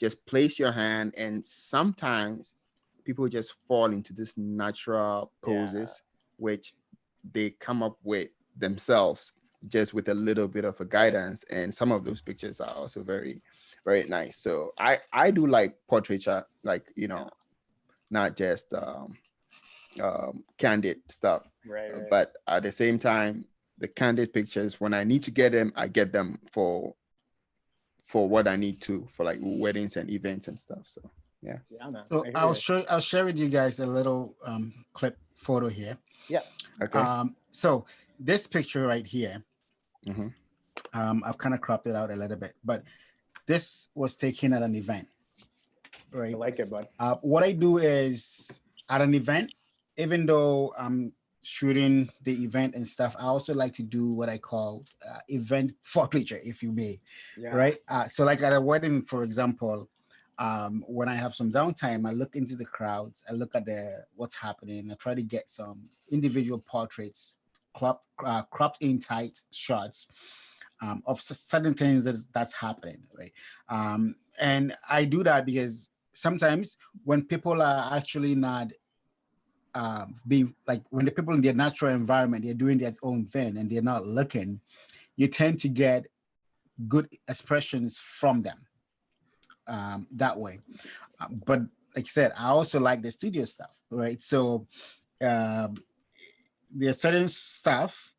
just place your hand. And sometimes people just fall into this natural poses, which they come up with themselves just with a little bit of a guidance. And some of those pictures are also very, very nice. So I do like portraiture, like, not just candid stuff. Right. But at the same time, the candid pictures, when I need to get them, I get them for what I need to, for like weddings and events and stuff. So yeah. Man. So I'll share with you guys a little clip photo here. Yeah. Okay. So this picture right here, I've kind of cropped it out a little bit, but this was taken at an event. Right. I like it, bud. What I do is at an event, even though I'm shooting the event and stuff, I also like to do what I call event portraiture, if you may. Yeah. Right. So like at a wedding, for example, when I have some downtime, I look into the crowds, I look at what's happening, I try to get some individual portraits cropped in tight shots of certain things that's happening, right? And I do that because sometimes when people are actually not being like, when the people in their natural environment, they're doing their own thing and they're not looking, you tend to get good expressions from them that way. But like I said, I also like the studio stuff, right? So there's certain stuff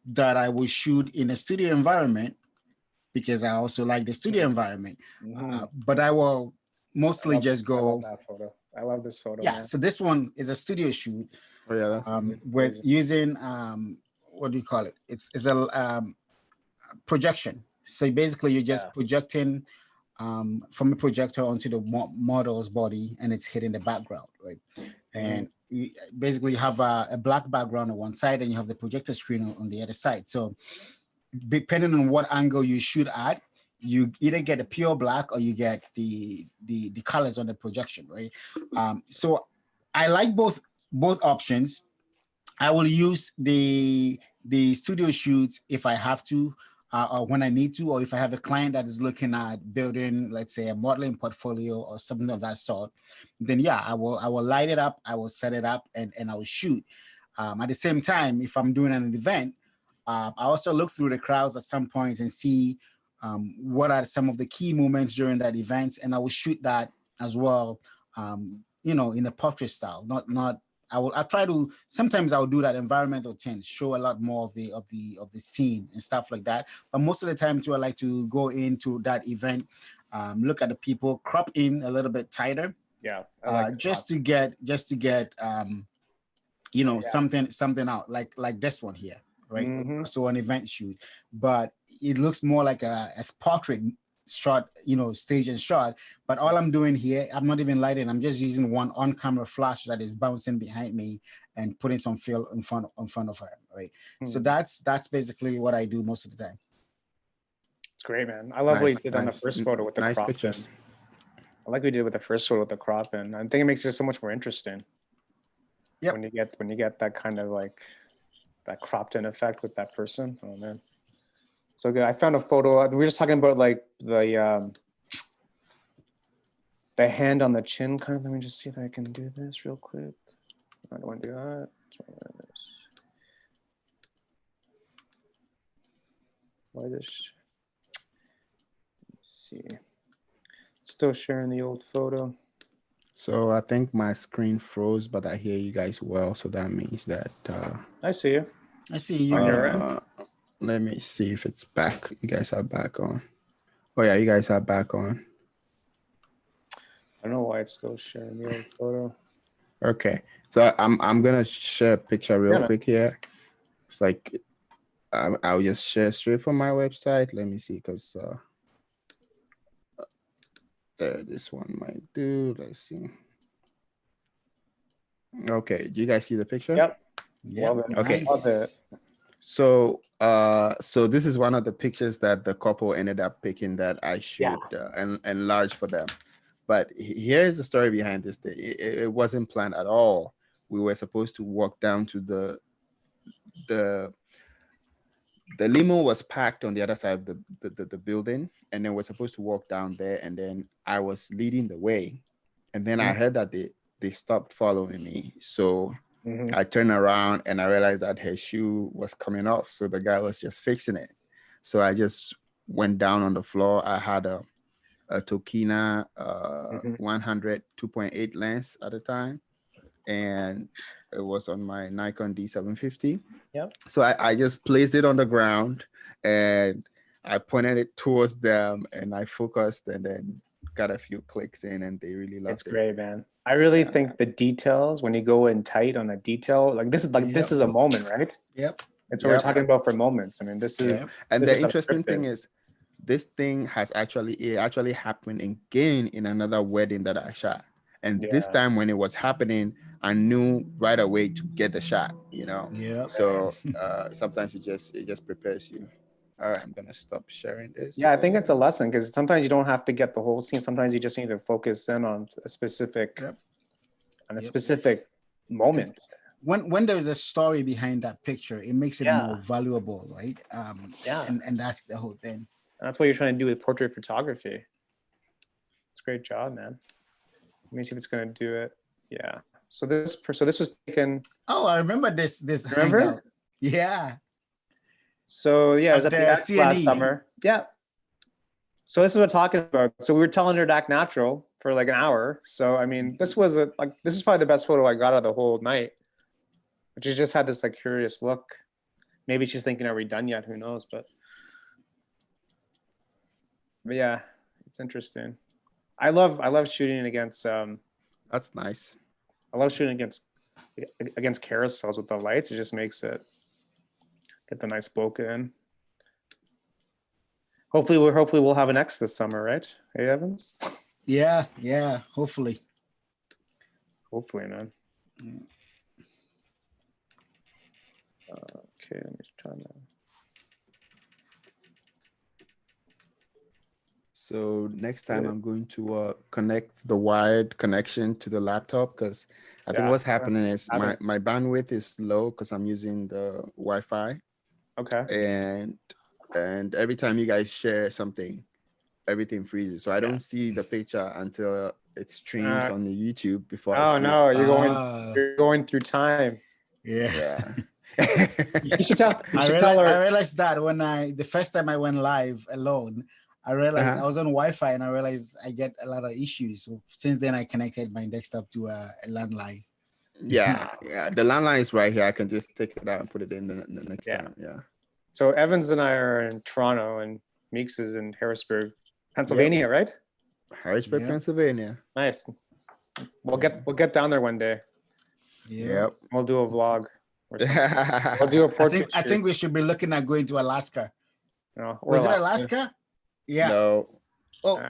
that I will shoot in a studio environment because I also like the studio environment. But I will mostly just go. I love that photo. I love this photo. Yeah. Man. So this one is a studio shoot. Oh yeah, with using what do you call it? It's a projection. So basically, you're just projecting from a projector onto the model's body, and it's hitting the background, right? And basically, you have a black background on one side, and you have the projector screen on the other side. So depending on what angle you shoot at, you either get a pure black or you get the colors on the projection, right? So I like both options. I will use the studio shoots if I have to, or when I need to, or if I have a client that is looking at building, let's say, a modeling portfolio or something of that sort. Then yeah, I will light it up, I will set it up, and I will shoot. At the same time, if I'm doing an event, I also look through the crowds at some point and see what are some of the key moments during that event, and I will shoot that as well. In a portrait style, not. I try to, sometimes I'll do that environmental thing, show a lot more of the scene and stuff like that. But most of the time too, I like to go into that event, look at the people, crop in a little bit tighter. Yeah. I like just to get something out like this one here, right? So an event shoot, but it looks more like a portrait shot, stage and shot. But all I'm doing here, I'm not even lighting, I'm just using one on-camera flash that is bouncing behind me and putting some fill in front of her, right? So that's basically what I do most of the time. It's great, man. I love what you did on the first photo with the crop pictures. I like what you did with the first photo with the crop, and I think it makes it so much more interesting. Yeah. When you get that kind of like that cropped in effect with that person. Oh man. So good. I found a photo. We were just talking about like the hand on the chin kind of. Let me just see if I can do this real quick. I don't want to do that. Why is this? Let's see. Still sharing the old photo. So I think my screen froze, but I hear you guys well. So that means that I see you. I see you. On your end. Let me see if it's back. You guys are back on. Oh yeah, you guys are back on. I don't know why it's still sharing the old photo. Okay, so I'm gonna share a picture real quick here. It's like I'll just share straight from my website. Let me see, because this one might do. Let's see. Okay, do you guys see the picture? Yep. Love it. Okay. Nice. Love it. So this is one of the pictures that the couple ended up picking that I shoot and enlarge for them. But here's the story behind this thing. It wasn't planned at all. We were supposed to walk down to the limo was parked on the other side of the building, and then we're supposed to walk down there, and then I was leading the way, and then I heard that they stopped following me. So I turned around and I realized that her shoe was coming off. So the guy was just fixing it. So I just went down on the floor. I had a Tokina 100 2.8 lens at the time. And it was on my Nikon D750. Yep. So I just placed it on the ground and I pointed it towards them and I focused and then got a few clicks in and they really loved it. It's great, man. I really think the details, when you go in tight on a detail, this is a moment, right? Yep. It's what we're talking about for moments. I mean, this is. And the interesting thing is, this thing has actually happened again in another wedding that I shot. And this time when it was happening, I knew right away to get the shot, Yeah. So sometimes it just prepares you. All right, I'm gonna stop sharing this. Yeah, I think it's a lesson because sometimes you don't have to get the whole scene. Sometimes you just need to focus in on a specific, specific moment. when there's a story behind that picture, it makes it more valuable, right? And that's the whole thing. That's what you're trying to do with portrait photography. It's a great job, man. Let me see if it's going to do it. Yeah. So this was taken. Oh, I remember this Remember? hangout. Yeah. So yeah, it was at the X last summer. Yeah. So this is what I'm talking about. So we were telling her to act natural for like an hour. So I mean, this is probably the best photo I got of the whole night. But she just had this like curious look. Maybe she's thinking, are we done yet? Who knows? But yeah, it's interesting. I love shooting against. That's nice. I love shooting against carousels with the lights. It just makes it get the nice bokeh in. Hopefully we'll have an X this summer, right? Hey, Evans? Yeah, hopefully. Hopefully, man. Okay, let me try now. So next time I'm going to connect the wired connection to the laptop, because I think what's happening is my bandwidth is low because I'm using the Wi-Fi. Okay. And every time you guys share something, everything freezes. So I don't see the picture until it streams on the YouTube before I see no, it. You're going through time. Yeah. You should tell I realized that when the first time I went live alone, I realized I was on Wi-Fi and I realized I get a lot of issues. So since then I connected my desktop to a landline. Yeah. The landline is right here. I can just take it out and put it in the next time. Yeah. So Evans and I are in Toronto and Meeks is in Harrisburg, Pennsylvania, right? Harrisburg, Pennsylvania. Nice. We'll get down there one day. Yep. We'll do a vlog or something. We'll do a portrait. I think we should be looking at going to Alaska. No, was it Alaska? Yeah. No. Oh,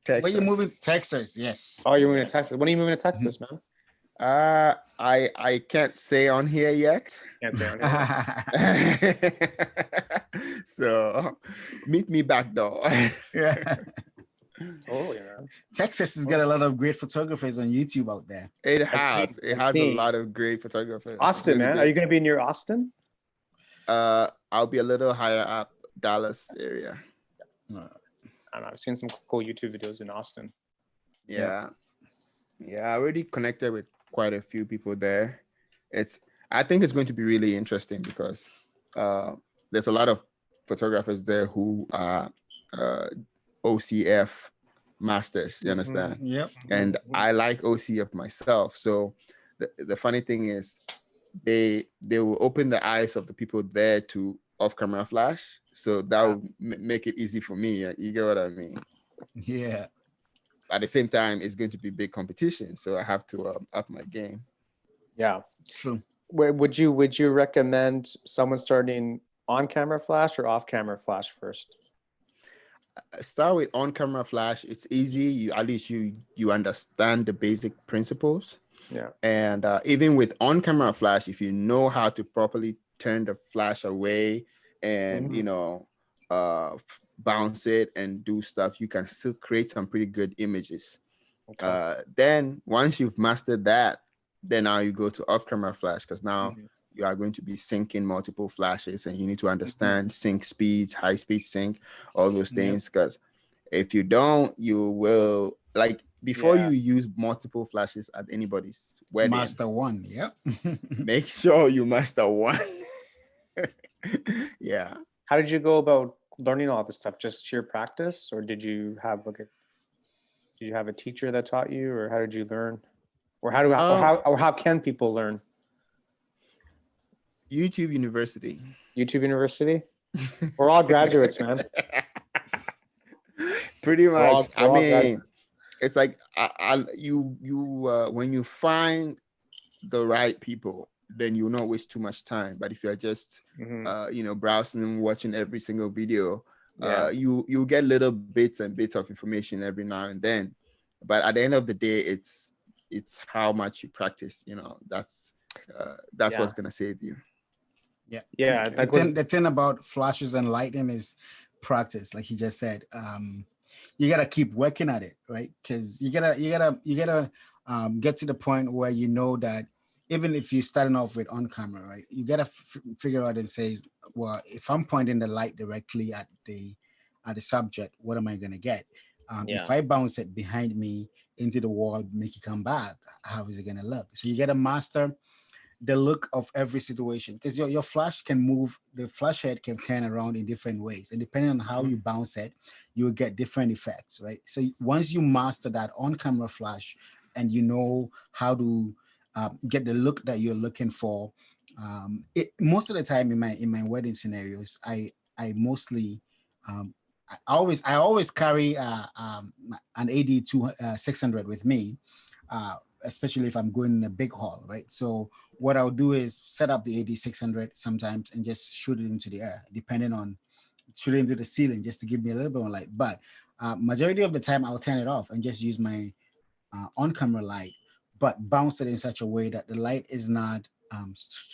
Texas. Where you moving? Texas, yes. Oh, you're moving to Texas. When are you moving to Texas, man? I can't say on here yet. Can't say on here. So meet me back door. Yeah. Totally, man. Texas has got a lot of great photographers on YouTube out there. It has a lot of great photographers. Austin, really man. Are you going to be near Austin? I'll be a little higher up, Dallas area. I don't know. I've seen some cool YouTube videos in Austin. Yeah. I already connected with quite a few people there. I think it's going to be really interesting because there's a lot of photographers there who are OCF masters, you understand? Yep. And I like OCF myself. So the funny thing is they will open the eyes of the people there to off-camera flash. So that would make it easy for me. You get what I mean? Yeah. At the same time, it's going to be big competition. So I have to up my game. Yeah. True. Would you recommend someone starting on-camera flash or off-camera flash first? Start with on-camera flash. It's easy. At least you understand the basic principles. Yeah. And even with on-camera flash, if you know how to properly turn the flash away and bounce it and do stuff, you can still create some pretty good images. Okay. Then once you've mastered that, then now you go to off-camera flash, because now you are going to be syncing multiple flashes and you need to understand sync speeds, high speed sync, all those things. Because if you don't, you will, like, before you use multiple flashes at anybody's wedding, master one. Make sure you master one. Yeah. How did you go about learning all this stuff? Just sheer practice, or did you have a teacher that taught you, or how did you learn? Or how can people learn? YouTube University. YouTube University? We're all graduates, man. Pretty much. I mean, it's like when you find the right people, then you'll not waste too much time. But if you're just browsing and watching every single video, you get little bits and bits of information every now and then. But at the end of the day, it's how much you practice. That's what's gonna save you. Yeah. The thing about flashes and lighting is practice, like he just said. You gotta keep working at it, right? Because you gotta get to the point where you know that even if you're starting off with on camera, right? You gotta figure out and say, well, if I'm pointing the light directly at the subject, what am I gonna get? If I bounce it behind me into the wall, make it come back, how is it gonna look? So you gotta master the look of every situation, because your flash can move, the flash head can turn around in different ways, and depending on how you bounce it, you will get different effects, right? So once you master that on camera flash and you know how to get the look that you're looking for, most of the time in my wedding scenarios, I mostly I always carry an AD 600 with me, especially if I'm going in a big hall, right? So what I'll do is set up the AD 600 sometimes and just shoot it into the air, depending on shoot it into the ceiling just to give me a little bit more light. But majority of the time, I'll turn it off and just use my on-camera light, but bounce it in such a way that the light is not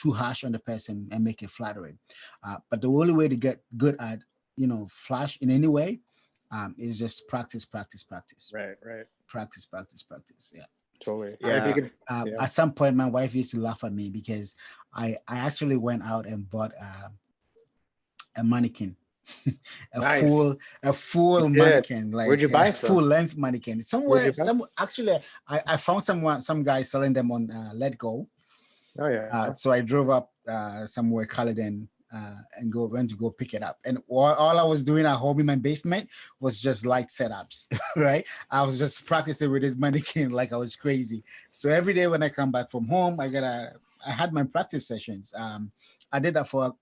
too harsh on the person and make it flattering. But the only way to get good at flash in any way is just practice, practice, practice. Right. Practice, practice, practice. Yeah. Totally. Yeah. At some point, my wife used to laugh at me because I actually went out and bought a mannequin, a full mannequin, like where'd you buy it from? full length mannequin. Actually, I found some guy selling them on Let Go. Oh yeah. So I drove up somewhere, Caledon, and went to go pick it up. And all I was doing at home in my basement was just light setups, right? I was just practicing with this mannequin like I was crazy. So every day when I come back from home, I had my practice sessions. I did that for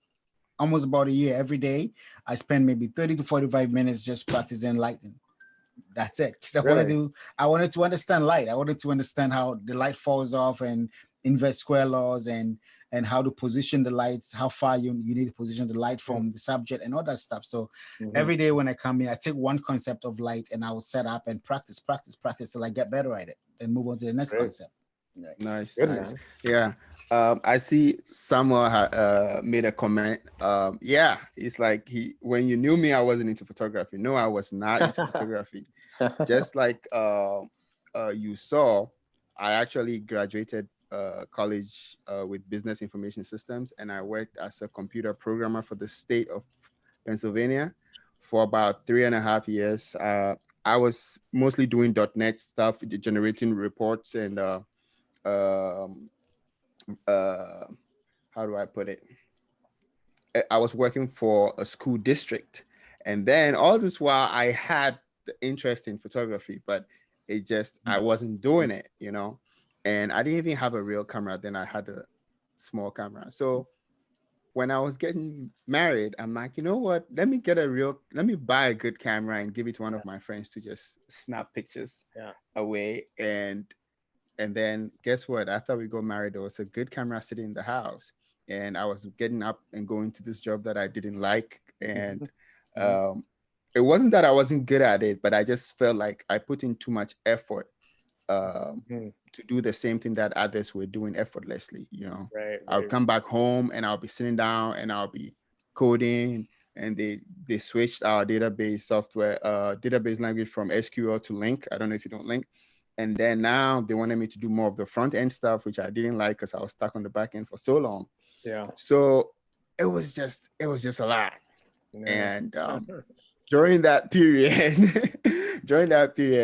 almost about a year. Every day I spend maybe 30 to 45 minutes just practicing lighting. That's it. Because I wanted to understand light. I wanted to understand how the light falls off and inverse square laws and how to position the lights, how far you need to position the light from the subject and all that stuff. So every day when I come in, I take one concept of light and I will set up and practice till I get better at it and move on to the next concept. Right. Nice. Yeah. I see Samuel made a comment. Yeah, it's like when you knew me, I wasn't into photography. No, I was not into photography. Just like you saw, I actually graduated college with business information systems, and I worked as a computer programmer for the state of Pennsylvania for about 3.5 years. I was mostly doing .NET stuff, generating reports and how do I put it? I was working for a school district, and then all this while I had the interest in photography, but it just I wasn't doing it, and I didn't even have a real camera. Then I had a small camera. So when I was getting married, I'm like, you know what? Let me buy a good camera and give it to one of my friends to just snap pictures away. And then guess what? After we got married, there was a good camera sitting in the house. And I was getting up and going to this job that I didn't like. And it wasn't that I wasn't good at it, but I just felt like I put in too much effort to do the same thing that others were doing effortlessly. I'll come back home and I'll be sitting down and I'll be coding. And they switched our database software, database language from SQL to Link. I don't know if you don't Link. And then now they wanted me to do more of the front end stuff, which I didn't like because I was stuck on the back end for so long. Yeah. So it was just a lot. Yeah. And during that period,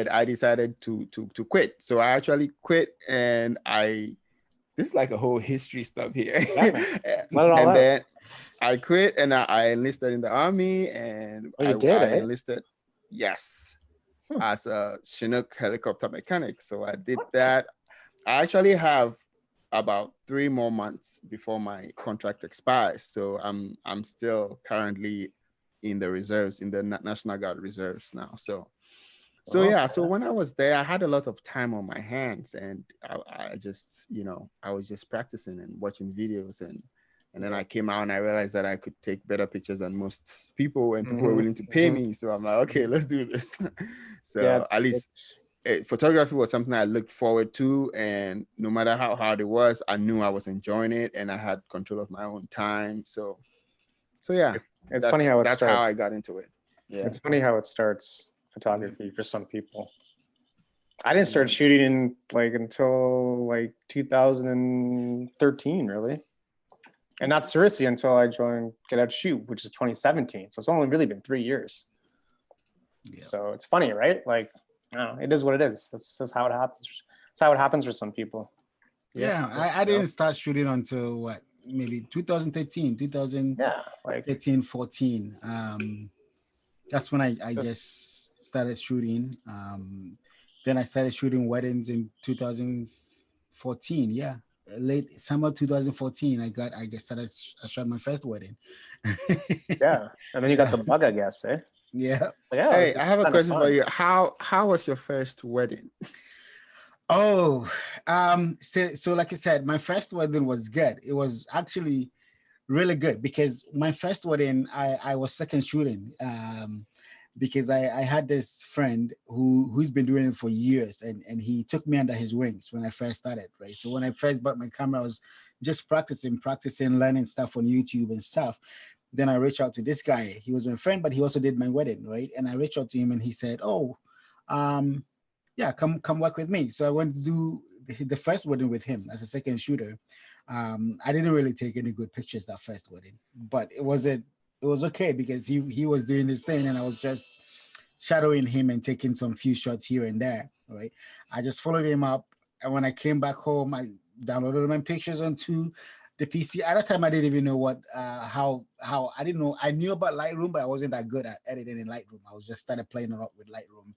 I decided to quit. So I actually quit, and this is like a whole history stuff here. Then I quit and I enlisted in the army, and I enlisted. Yes. As a Chinook helicopter mechanic. So I did that. I actually have about 3 more months before my contract expires. So I'm still currently in the reserves, in the National Guard reserves now. So yeah. So when I was there, I had a lot of time on my hands, and I just, I was just practicing and watching videos, and then I came out and I realized that I could take better pictures than most people, and people were willing to pay me. So I'm like, okay, let's do this. So at least photography was something I looked forward to. And no matter how hard it was, I knew I was enjoying it and I had control of my own time. So yeah, it's funny how that's how I got into it. Yeah. It's funny how it starts, photography, for some people. I didn't start shooting in like until like 2013, really. And not seriously until I joined Get Out Shoot, which is 2017. So it's only really been 3 years. Yeah. So it's funny, right? Like, I don't know, it is what it is. That's how it happens. That's how it happens for some people. Yeah, I didn't start shooting until what, maybe 2013, 2013, 14. That's when I just started shooting. Then I started shooting weddings in 2014. Yeah, late summer 2014. I shot my first wedding. Yeah, and then you got the bug, I guess, eh? Yeah. Yeah. Hey, I have a question for you. How was your first wedding? Oh, so like I said, my first wedding was good. It was actually really good because my first wedding, I was second shooting. Because I had this friend who's been doing it for years, and he took me under his wings when I first started, right? So when I first bought my camera, I was just practicing, learning stuff on YouTube and stuff. Then I reached out to this guy. He was my friend, but he also did my wedding, right? And I reached out to him and he said, oh, yeah, come work with me. So I went to do the first wedding with him as a second shooter. I didn't really take any good pictures that first wedding, but it was okay because he was doing his thing and I was just shadowing him and taking some few shots here and there, right? I just followed him up, and when I came back home, I downloaded my pictures onto the PC. At that time, I didn't even know what how I didn't know. I knew about Lightroom, but I wasn't that good at editing in Lightroom. I was just started playing around with Lightroom.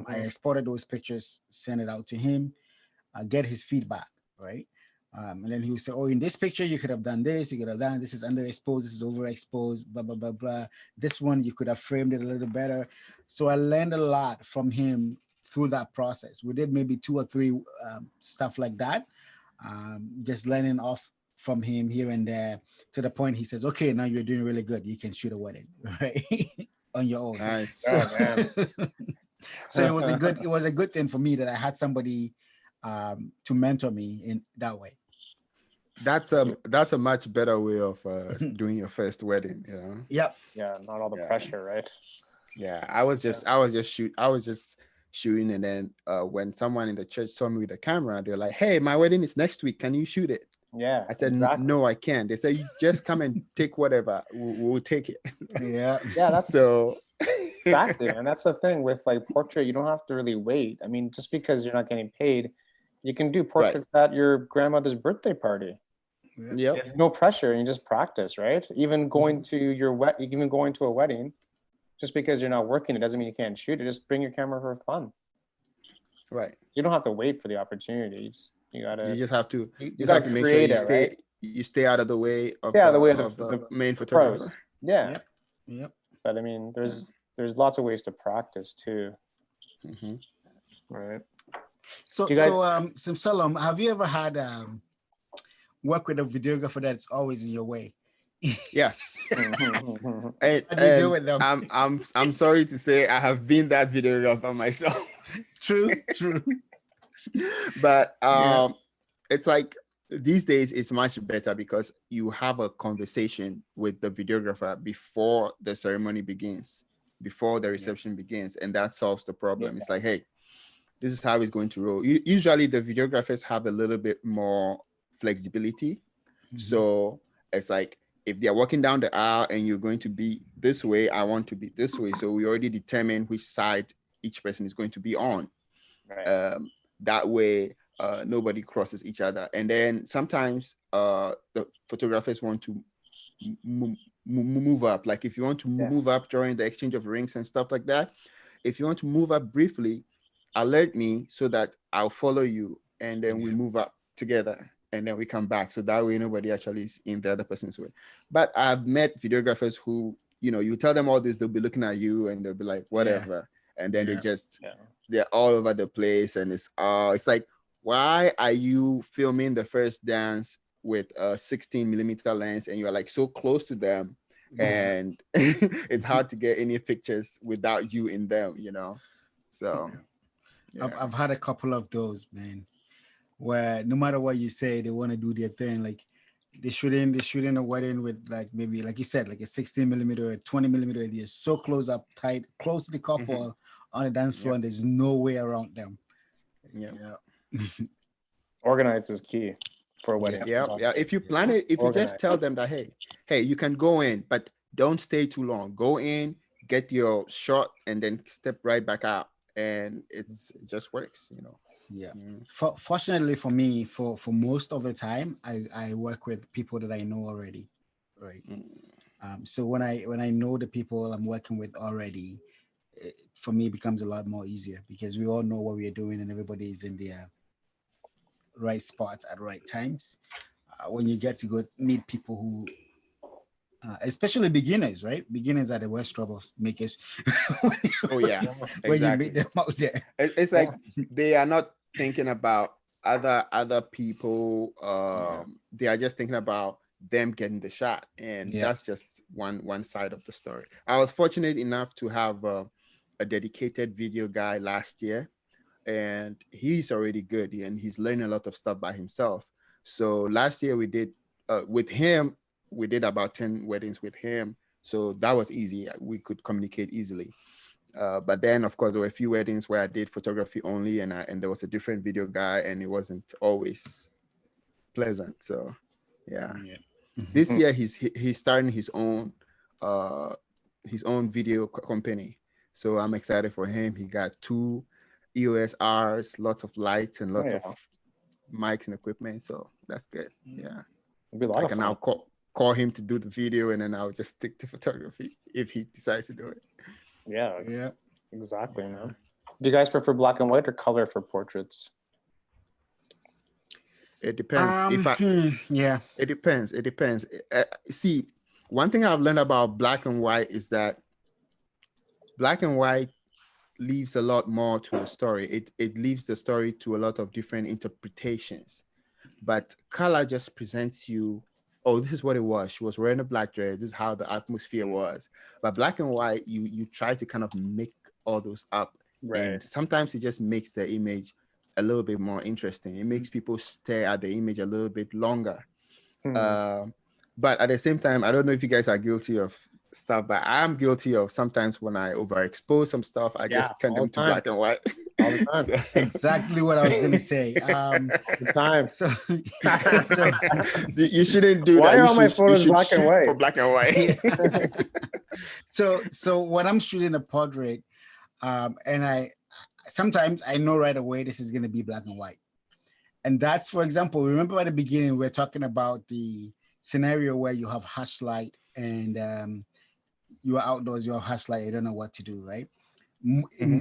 I exported those pictures, sent it out to him, get his feedback, right? And then he would say, oh, in this picture, you could have done this, you could have done this is underexposed, this is overexposed, blah, blah, blah, blah. This one, you could have framed it a little better. So I learned a lot from him through that process. We did maybe 2 or 3 stuff like that, just learning off from him here and there, to the point he says, okay, now you're doing really good. You can shoot a wedding, right? On your own. Nice. So, so it was a good thing for me that I had somebody to mentor me in that way. That's a much better way of doing your first wedding, you know. Yep. Yeah, not all the pressure, right? Yeah, I was just shooting, and then when someone in the church saw me with a camera, they're like, "Hey, my wedding is next week. Can you shoot it?" Yeah. I said, exactly. No, I can't. They said, you just come and take whatever. We'll take it. Yeah. Yeah, that's so exactly. And that's the thing with like portrait, you don't have to really wait. I mean, just because you're not getting paid, you can do portraits at your grandmother's birthday party. Yeah. It's no pressure, and you just practice, right? Even going to a wedding, just because you're not working, it doesn't mean you can't shoot it. Just bring your camera for fun. Right. You don't have to wait for the opportunity. You just have to make sure you stay out of the way of the main photographer. Pros. Yeah. Yep. But I mean, there's lots of ways to practice too. Mm-hmm. Right. So Simsalom, have you ever had work with a videographer that's always in your way? Yes. and how do you deal with them? I'm sorry to say I have been that videographer myself. True. But it's like these days it's much better because you have a conversation with the videographer before the ceremony begins, before the reception begins, and that solves the problem. It's like, hey, this is how it's going to roll. Usually the videographers have a little bit more flexibility. So it's like, if they're walking down the aisle and you're going to be this way, I want to be this way. So we already determine which side each person is going to be on. Right. That way, nobody crosses each other. And then sometimes the photographers want to move up. Like if you want to move up during the exchange of rings and stuff like that, if you want to move up briefly, alert me so that I'll follow you, and then we move up together. And then we come back. So that way nobody actually is in the other person's way. But I've met videographers who, you tell them all this, they'll be looking at you and they'll be like, whatever. And then they're all over the place. And it's like, why are you filming the first dance with a 16 millimeter lens and you're like so close to them? And it's hard to get any pictures without you in them, So I've had a couple of those, man, where no matter what you say, they want to do their thing. Like they're shooting a wedding with like maybe, like you said, like a 16 millimeter or 20 millimeter. They're so close to the couple on the dance floor, and there's no way around them. Yeah. Organize is key for a wedding. Yeah. If you plan it, if you just tell them that, hey, you can go in, but don't stay too long. Go in, get your shot, and then step right back out, and it just works, Yeah. Fortunately for me, for most of the time, I work with people that I know already, right? So when I know the people I'm working with already, for me it becomes a lot more easier because we all know what we are doing and everybody is in their right spots at right times. When you get to go meet people who especially beginners, right? Beginners are the worst troublemakers. Oh yeah, when you meet them out there, it's like they are not thinking about other people. They are just thinking about them getting the shot, and that's just one side of the story. I was fortunate enough to have a dedicated video guy last year, and he's already good, and he's learning a lot of stuff by himself. So last year we did with him. We did about 10 weddings with him. So that was easy. We could communicate easily. But then, of course, there were a few weddings where I did photography only, and there was a different video guy, and it wasn't always pleasant. So, this year he's starting his own video company. So I'm excited for him. He got 2 EOS Rs, lots of lights, and lots of mics and equipment. So that's good. Yeah, it'd be a lot of fun. Now call him to do the video, and then I'll just stick to photography if he decides to do it. Yeah, exactly, man. Do you guys prefer black and white or color for portraits? It depends. It depends. It depends. See, one thing I've learned about black and white is that black and white leaves a lot more to the story. It leaves the story to a lot of different interpretations. But color just presents you, oh, this is what it was. She was wearing a black dress. This is how the atmosphere was. But black and white, you try to kind of make all those up. Right. And sometimes it just makes the image a little bit more interesting. It makes people stare at the image a little bit longer. But at the same time, I don't know if you guys are guilty of stuff, but I'm guilty of sometimes when I overexpose some stuff, I just turn them to black and white. All the time. So, exactly what I was going to say. So you shouldn't do that. Why are all my photos black and white? For black and white. So when I'm shooting a portrait, and I sometimes I know right away this is going to be black and white. And that's, for example, remember at the beginning, we're talking about the scenario where you have harsh light and you are outdoors, you have harsh light, you don't know what to do, right?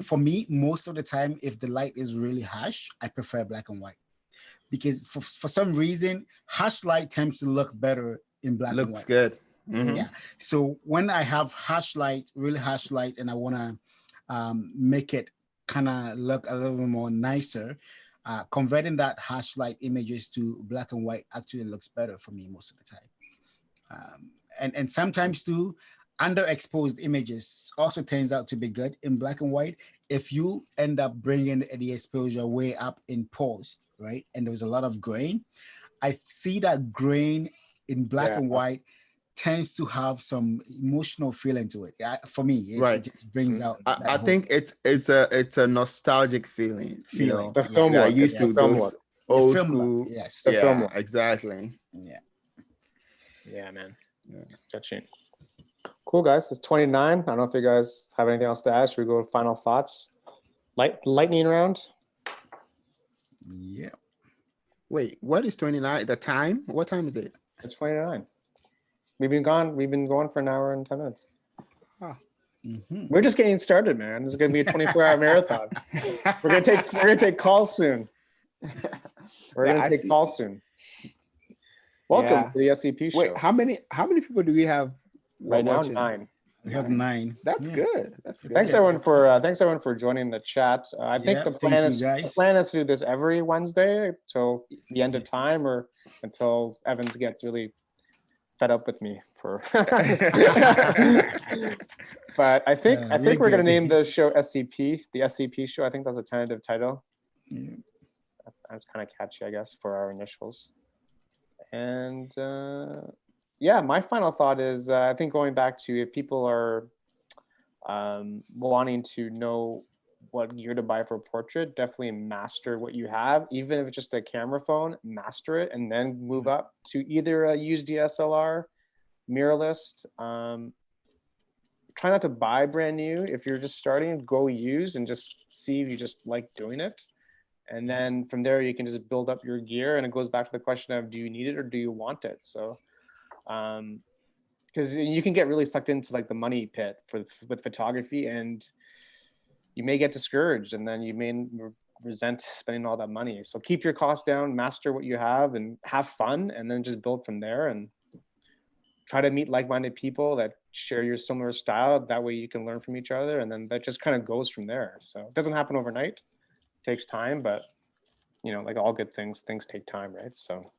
For me, most of the time, if the light is really harsh, I prefer black and white. Because for some reason, harsh light tends to look better in black and white. Looks good. Yeah. So when I have harsh light, really harsh light, and I want to make it kind of look a little bit more nicer, converting that harsh light images to black and white actually looks better for me most of the time. And sometimes too, underexposed images also turns out to be good in black and white if you end up bringing the exposure way up in post, right? And there's a lot of grain. I see that grain in black and white tends to have some emotional feeling to it. For me, it just brings out. I think it's a nostalgic feeling. You know, the film I used to those old school. Yes, the film exactly. Yeah, man. Touching. Cool, guys. It's 29. I don't know if you guys have anything else to add. Should we go to final thoughts? Lightning round. Yeah. Wait, what is 29? The time? What time is it? It's 29. We've been going for an hour and 10 minutes. We're just getting started, man. This is gonna be a 24-hour marathon. We're gonna take calls soon. Welcome to the S.E.P show. Wait, how many people do we have right now? watching? 9. We have 9. That's good. That's good. Thanks everyone for joining the chat. I think the plan is to do this every Wednesday till the end of time, or until Evans gets really fed up with me for. But I think we're gonna name the show S.E.P, the S.E.P show. I think that's a tentative title. That's kind of catchy, I guess, for our initials. And my final thought is I think going back to if people are wanting to know what gear to buy for portrait, definitely master what you have. Even if it's just a camera phone, master it, and then move up to either a used DSLR, mirrorless. Try not to buy brand new. If you're just starting, go use and just see if you just like doing it. And then from there, you can just build up your gear. And it goes back to the question of, do you need it or do you want it? So, because you can get really sucked into like the money pit with photography, and you may get discouraged, and then you may resent spending all that money. So keep your costs down, master what you have, and have fun, and then just build from there. And try to meet like-minded people that share your similar style. That way you can learn from each other, and then that just kind of goes from there. So it doesn't happen overnight. It takes time, but you know, like all good things take time, right? So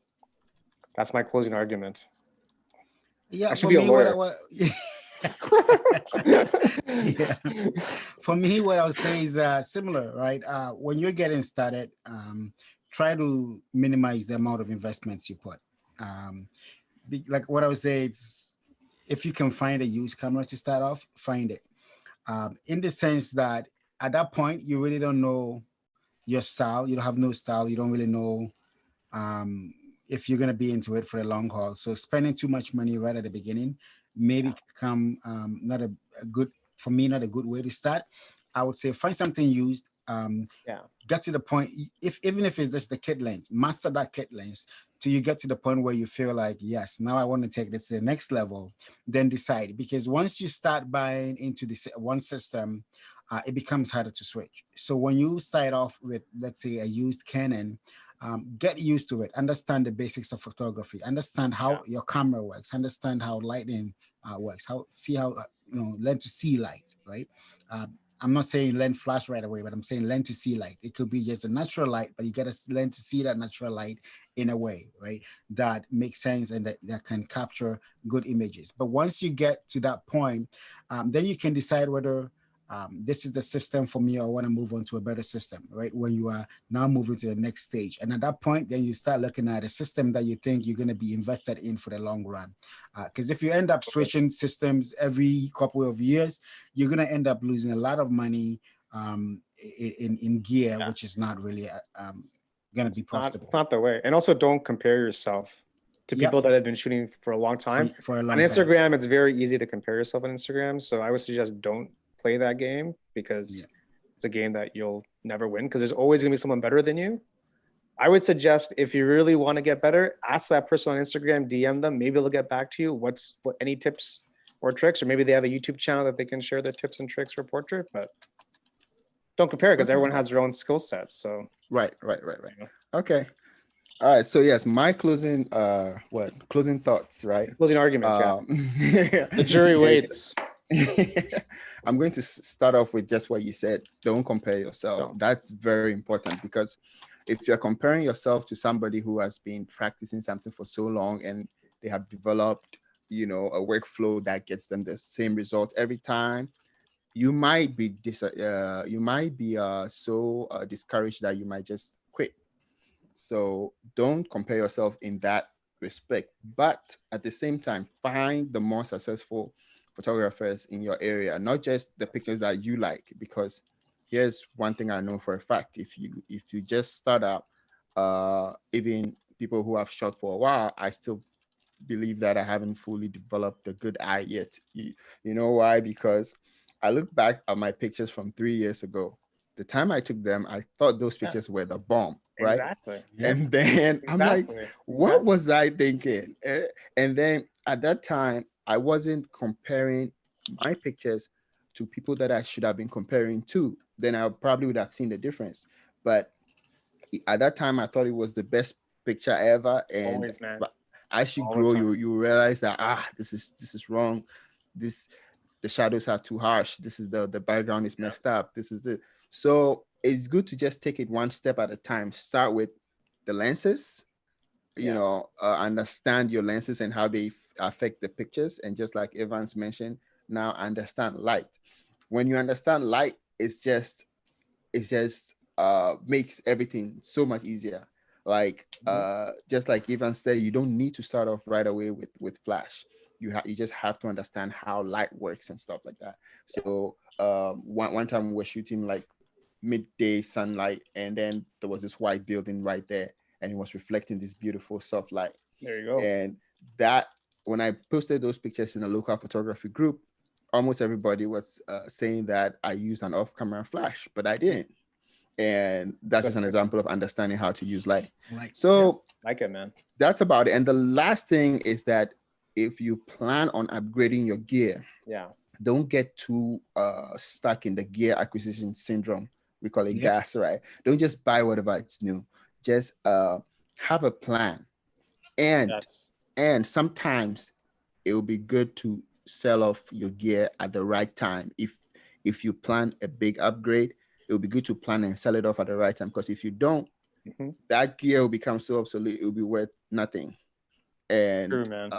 that's my closing argument. Yeah, I should be a lawyer. Yeah. For me, what I would say is similar, right? When you're getting started, try to minimize the amount of investments you put. Like what I would say, it's if you can find a used camera to start off, find it. In the sense that at that point, you really don't know your style. You don't have no style. You don't really know if you're going to be into it for the long haul. So spending too much money right at the beginning maybe become not a good, for me, not a good way to start. I would say find something used. Get to the point, even if it's just the kit length, master that kit length till you get to the point where you feel like, yes, now I want to take this to the next level. Then decide, because once you start buying into this one system, it becomes harder to switch. So when you start off with, let's say, a used Canon, get used to it. Understand the basics of photography. Understand how your camera works. Understand how lighting works. Learn to see light, right? I'm not saying learn flash right away, but I'm saying learn to see light. It could be just a natural light, but you got to learn to see that natural light in a way, right, that makes sense and that can capture good images. But once you get to that point, then you can decide whether this is the system for me, or I want to move on to a better system, right? When you are now moving to the next stage. And at that point, then you start looking at a system that you think you're going to be invested in for the long run. Because if you end up switching systems every couple of years, you're going to end up losing a lot of money in gear, which is not really going to be profitable. It's not the way. And also don't compare yourself to people that have been shooting for a long time. For a long on Instagram, it's very easy to compare yourself on Instagram. So I would suggest don't play that game, because it's a game that you'll never win, because there's always going to be someone better than you. I would suggest, if you really want to get better, ask that person on Instagram, DM them. Maybe they'll get back to you. What any tips or tricks, or maybe they have a YouTube channel that they can share their tips and tricks for portrait. But don't compare, because everyone has their own skill set. So right. Okay. All right. So yes, my closing thoughts, right? Closing argument. The jury waits. I'm going to start off with just what you said. Don't compare yourself. That's very important, because if you're comparing yourself to somebody who has been practicing something for so long and they have developed, a workflow that gets them the same result every time, you might be so discouraged that you might just quit. So don't compare yourself in that respect. But at the same time, find the more successful photographers in your area, not just the pictures that you like, because here's one thing I know for a fact: if you just start out, even people who have shot for a while, I still believe that I haven't fully developed a good eye yet. You know why? Because I look back at my pictures from 3 years ago. The time I took them, I thought those pictures were the bomb, right? Exactly. And then I'm like, what was I thinking? And then at that time, I wasn't comparing my pictures to people that I should have been comparing to. Then I probably would have seen the difference. But at that time, I thought it was the best picture ever. And always, man. as you grow, you realize that this is wrong. The shadows are too harsh. This is the background is messed up. So it's good to just take it one step at a time. Start with the lenses. Understand your lenses and how they affect the pictures. And just like Evans mentioned, now understand light. When you understand light, it's just makes everything so much easier. Like just like Evans said, you don't need to start off right away with flash. You just have to understand how light works and stuff like that. So one time we were shooting like midday sunlight, and then there was this white building right there, and it was reflecting this beautiful soft light. There you go. And that, when I posted those pictures in a local photography group, almost everybody was saying that I used an off-camera flash, but I didn't. And that's just an example of understanding how to use light. So like it, man. That's about it. And the last thing is that if you plan on upgrading your gear, don't get too stuck in the gear acquisition syndrome. We call it gas, right? Don't just buy whatever it's new. Just have a plan. And sometimes it will be good to sell off your gear at the right time. If you plan a big upgrade, it will be good to plan and sell it off at the right time, because if you don't, that gear will become so obsolete, it will be worth nothing. And true, man.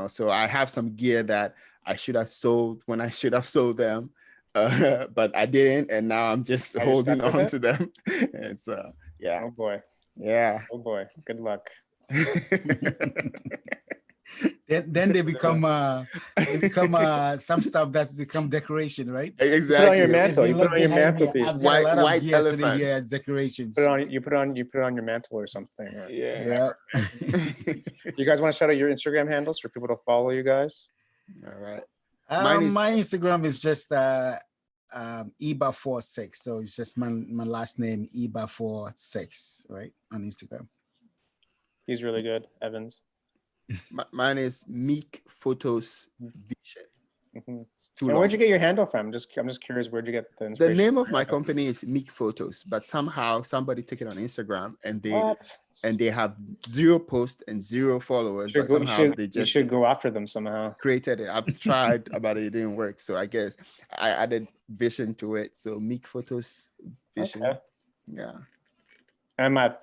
So I have some gear that I should have sold when I should have sold them, but I didn't, and now I'm just holding on to them. And so oh boy, oh boy, good luck. Then they become some stuff that's become decoration, right? Exactly. You put on your mantle. You put on your mantelpiece. White elephants. Here as decorations. You put on your mantle or something. Or yeah. You guys want to shout out your Instagram handles for people to follow you guys? All right. My Instagram is just Eba46. So it's just my last name, Eba46, right, on Instagram. He's really good, Evans. Mine is Meek Photos Vision. And where'd you get your handle from? I'm just curious, where'd you get the inspiration? The name of my company is Meek Photos, but somehow somebody took it on Instagram and they have 0 posts and 0 followers. But somehow you should go after them somehow. Created it. I've tried, but it didn't work. So I guess I added vision to it. So Meek Photos Vision. Okay. Yeah. I'm at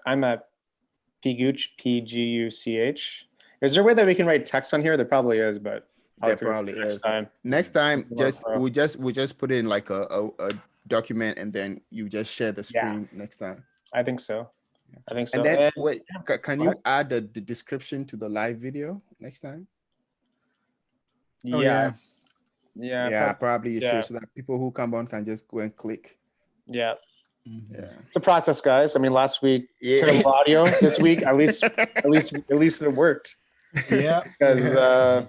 Piguch, Pguch. Is there a way that we can write text on here? There probably is, but there probably is. Next time, we just put in like a document, and then you just share the screen next time. I think so. And then wait, can you add the description to the live video next time? Yeah, probably you should, so that people who come on can just go and click. Yeah. It's a process, guys. I mean, last week audio. This week, at least it worked. Yeah. Because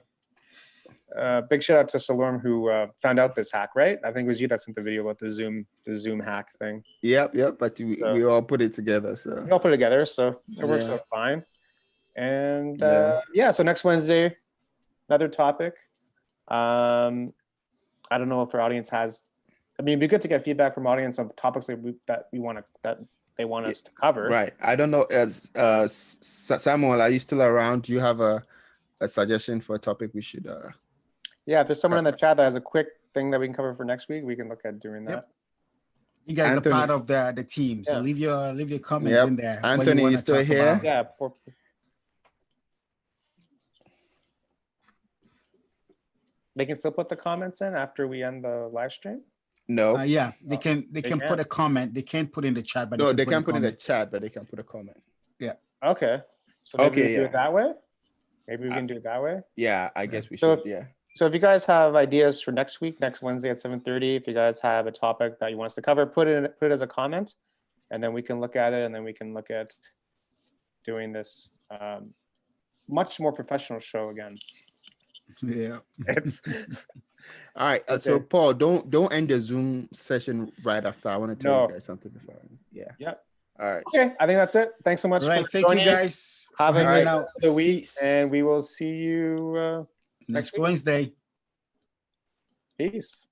big shout out to Salorm who found out this hack, right? I think it was you that sent the video about the Zoom hack thing. Yep. But we all put it together. So we all put it together, so it works out fine. And so next Wednesday, another topic. I don't know if our audience has. I mean, it'd be good to get feedback from audience on topics that they want us to cover. Right. I don't know. As Samuel, are you still around? Do you have a suggestion for a topic we should? Yeah, if there's someone in the chat that has a quick thing that we can cover for next week, we can look at doing that. You guys are part of the team, so leave your comments in there. Anthony, you still here? About. Yeah. They can still put the comments in after we end the live stream. No. They can put a comment. They can't put in the chat, but they can't put in the chat, but they can put a comment. Yeah. Okay. So maybe we do it that way. Maybe we can do it that way. Yeah, I guess we should. So if you guys have ideas for next week, next Wednesday at 7:30, if you guys have a topic that you want us to cover, put it as a comment, and then we can look at it, and then we can look at doing this much more professional show again. Yeah. All right. So Paul, don't end the Zoom session right after. I want to tell you guys something before. Yeah. All right. Okay. I think that's it. Thanks so much. Right. Thank you guys. Have a great rest of the week, and we will see you next Wednesday. Peace.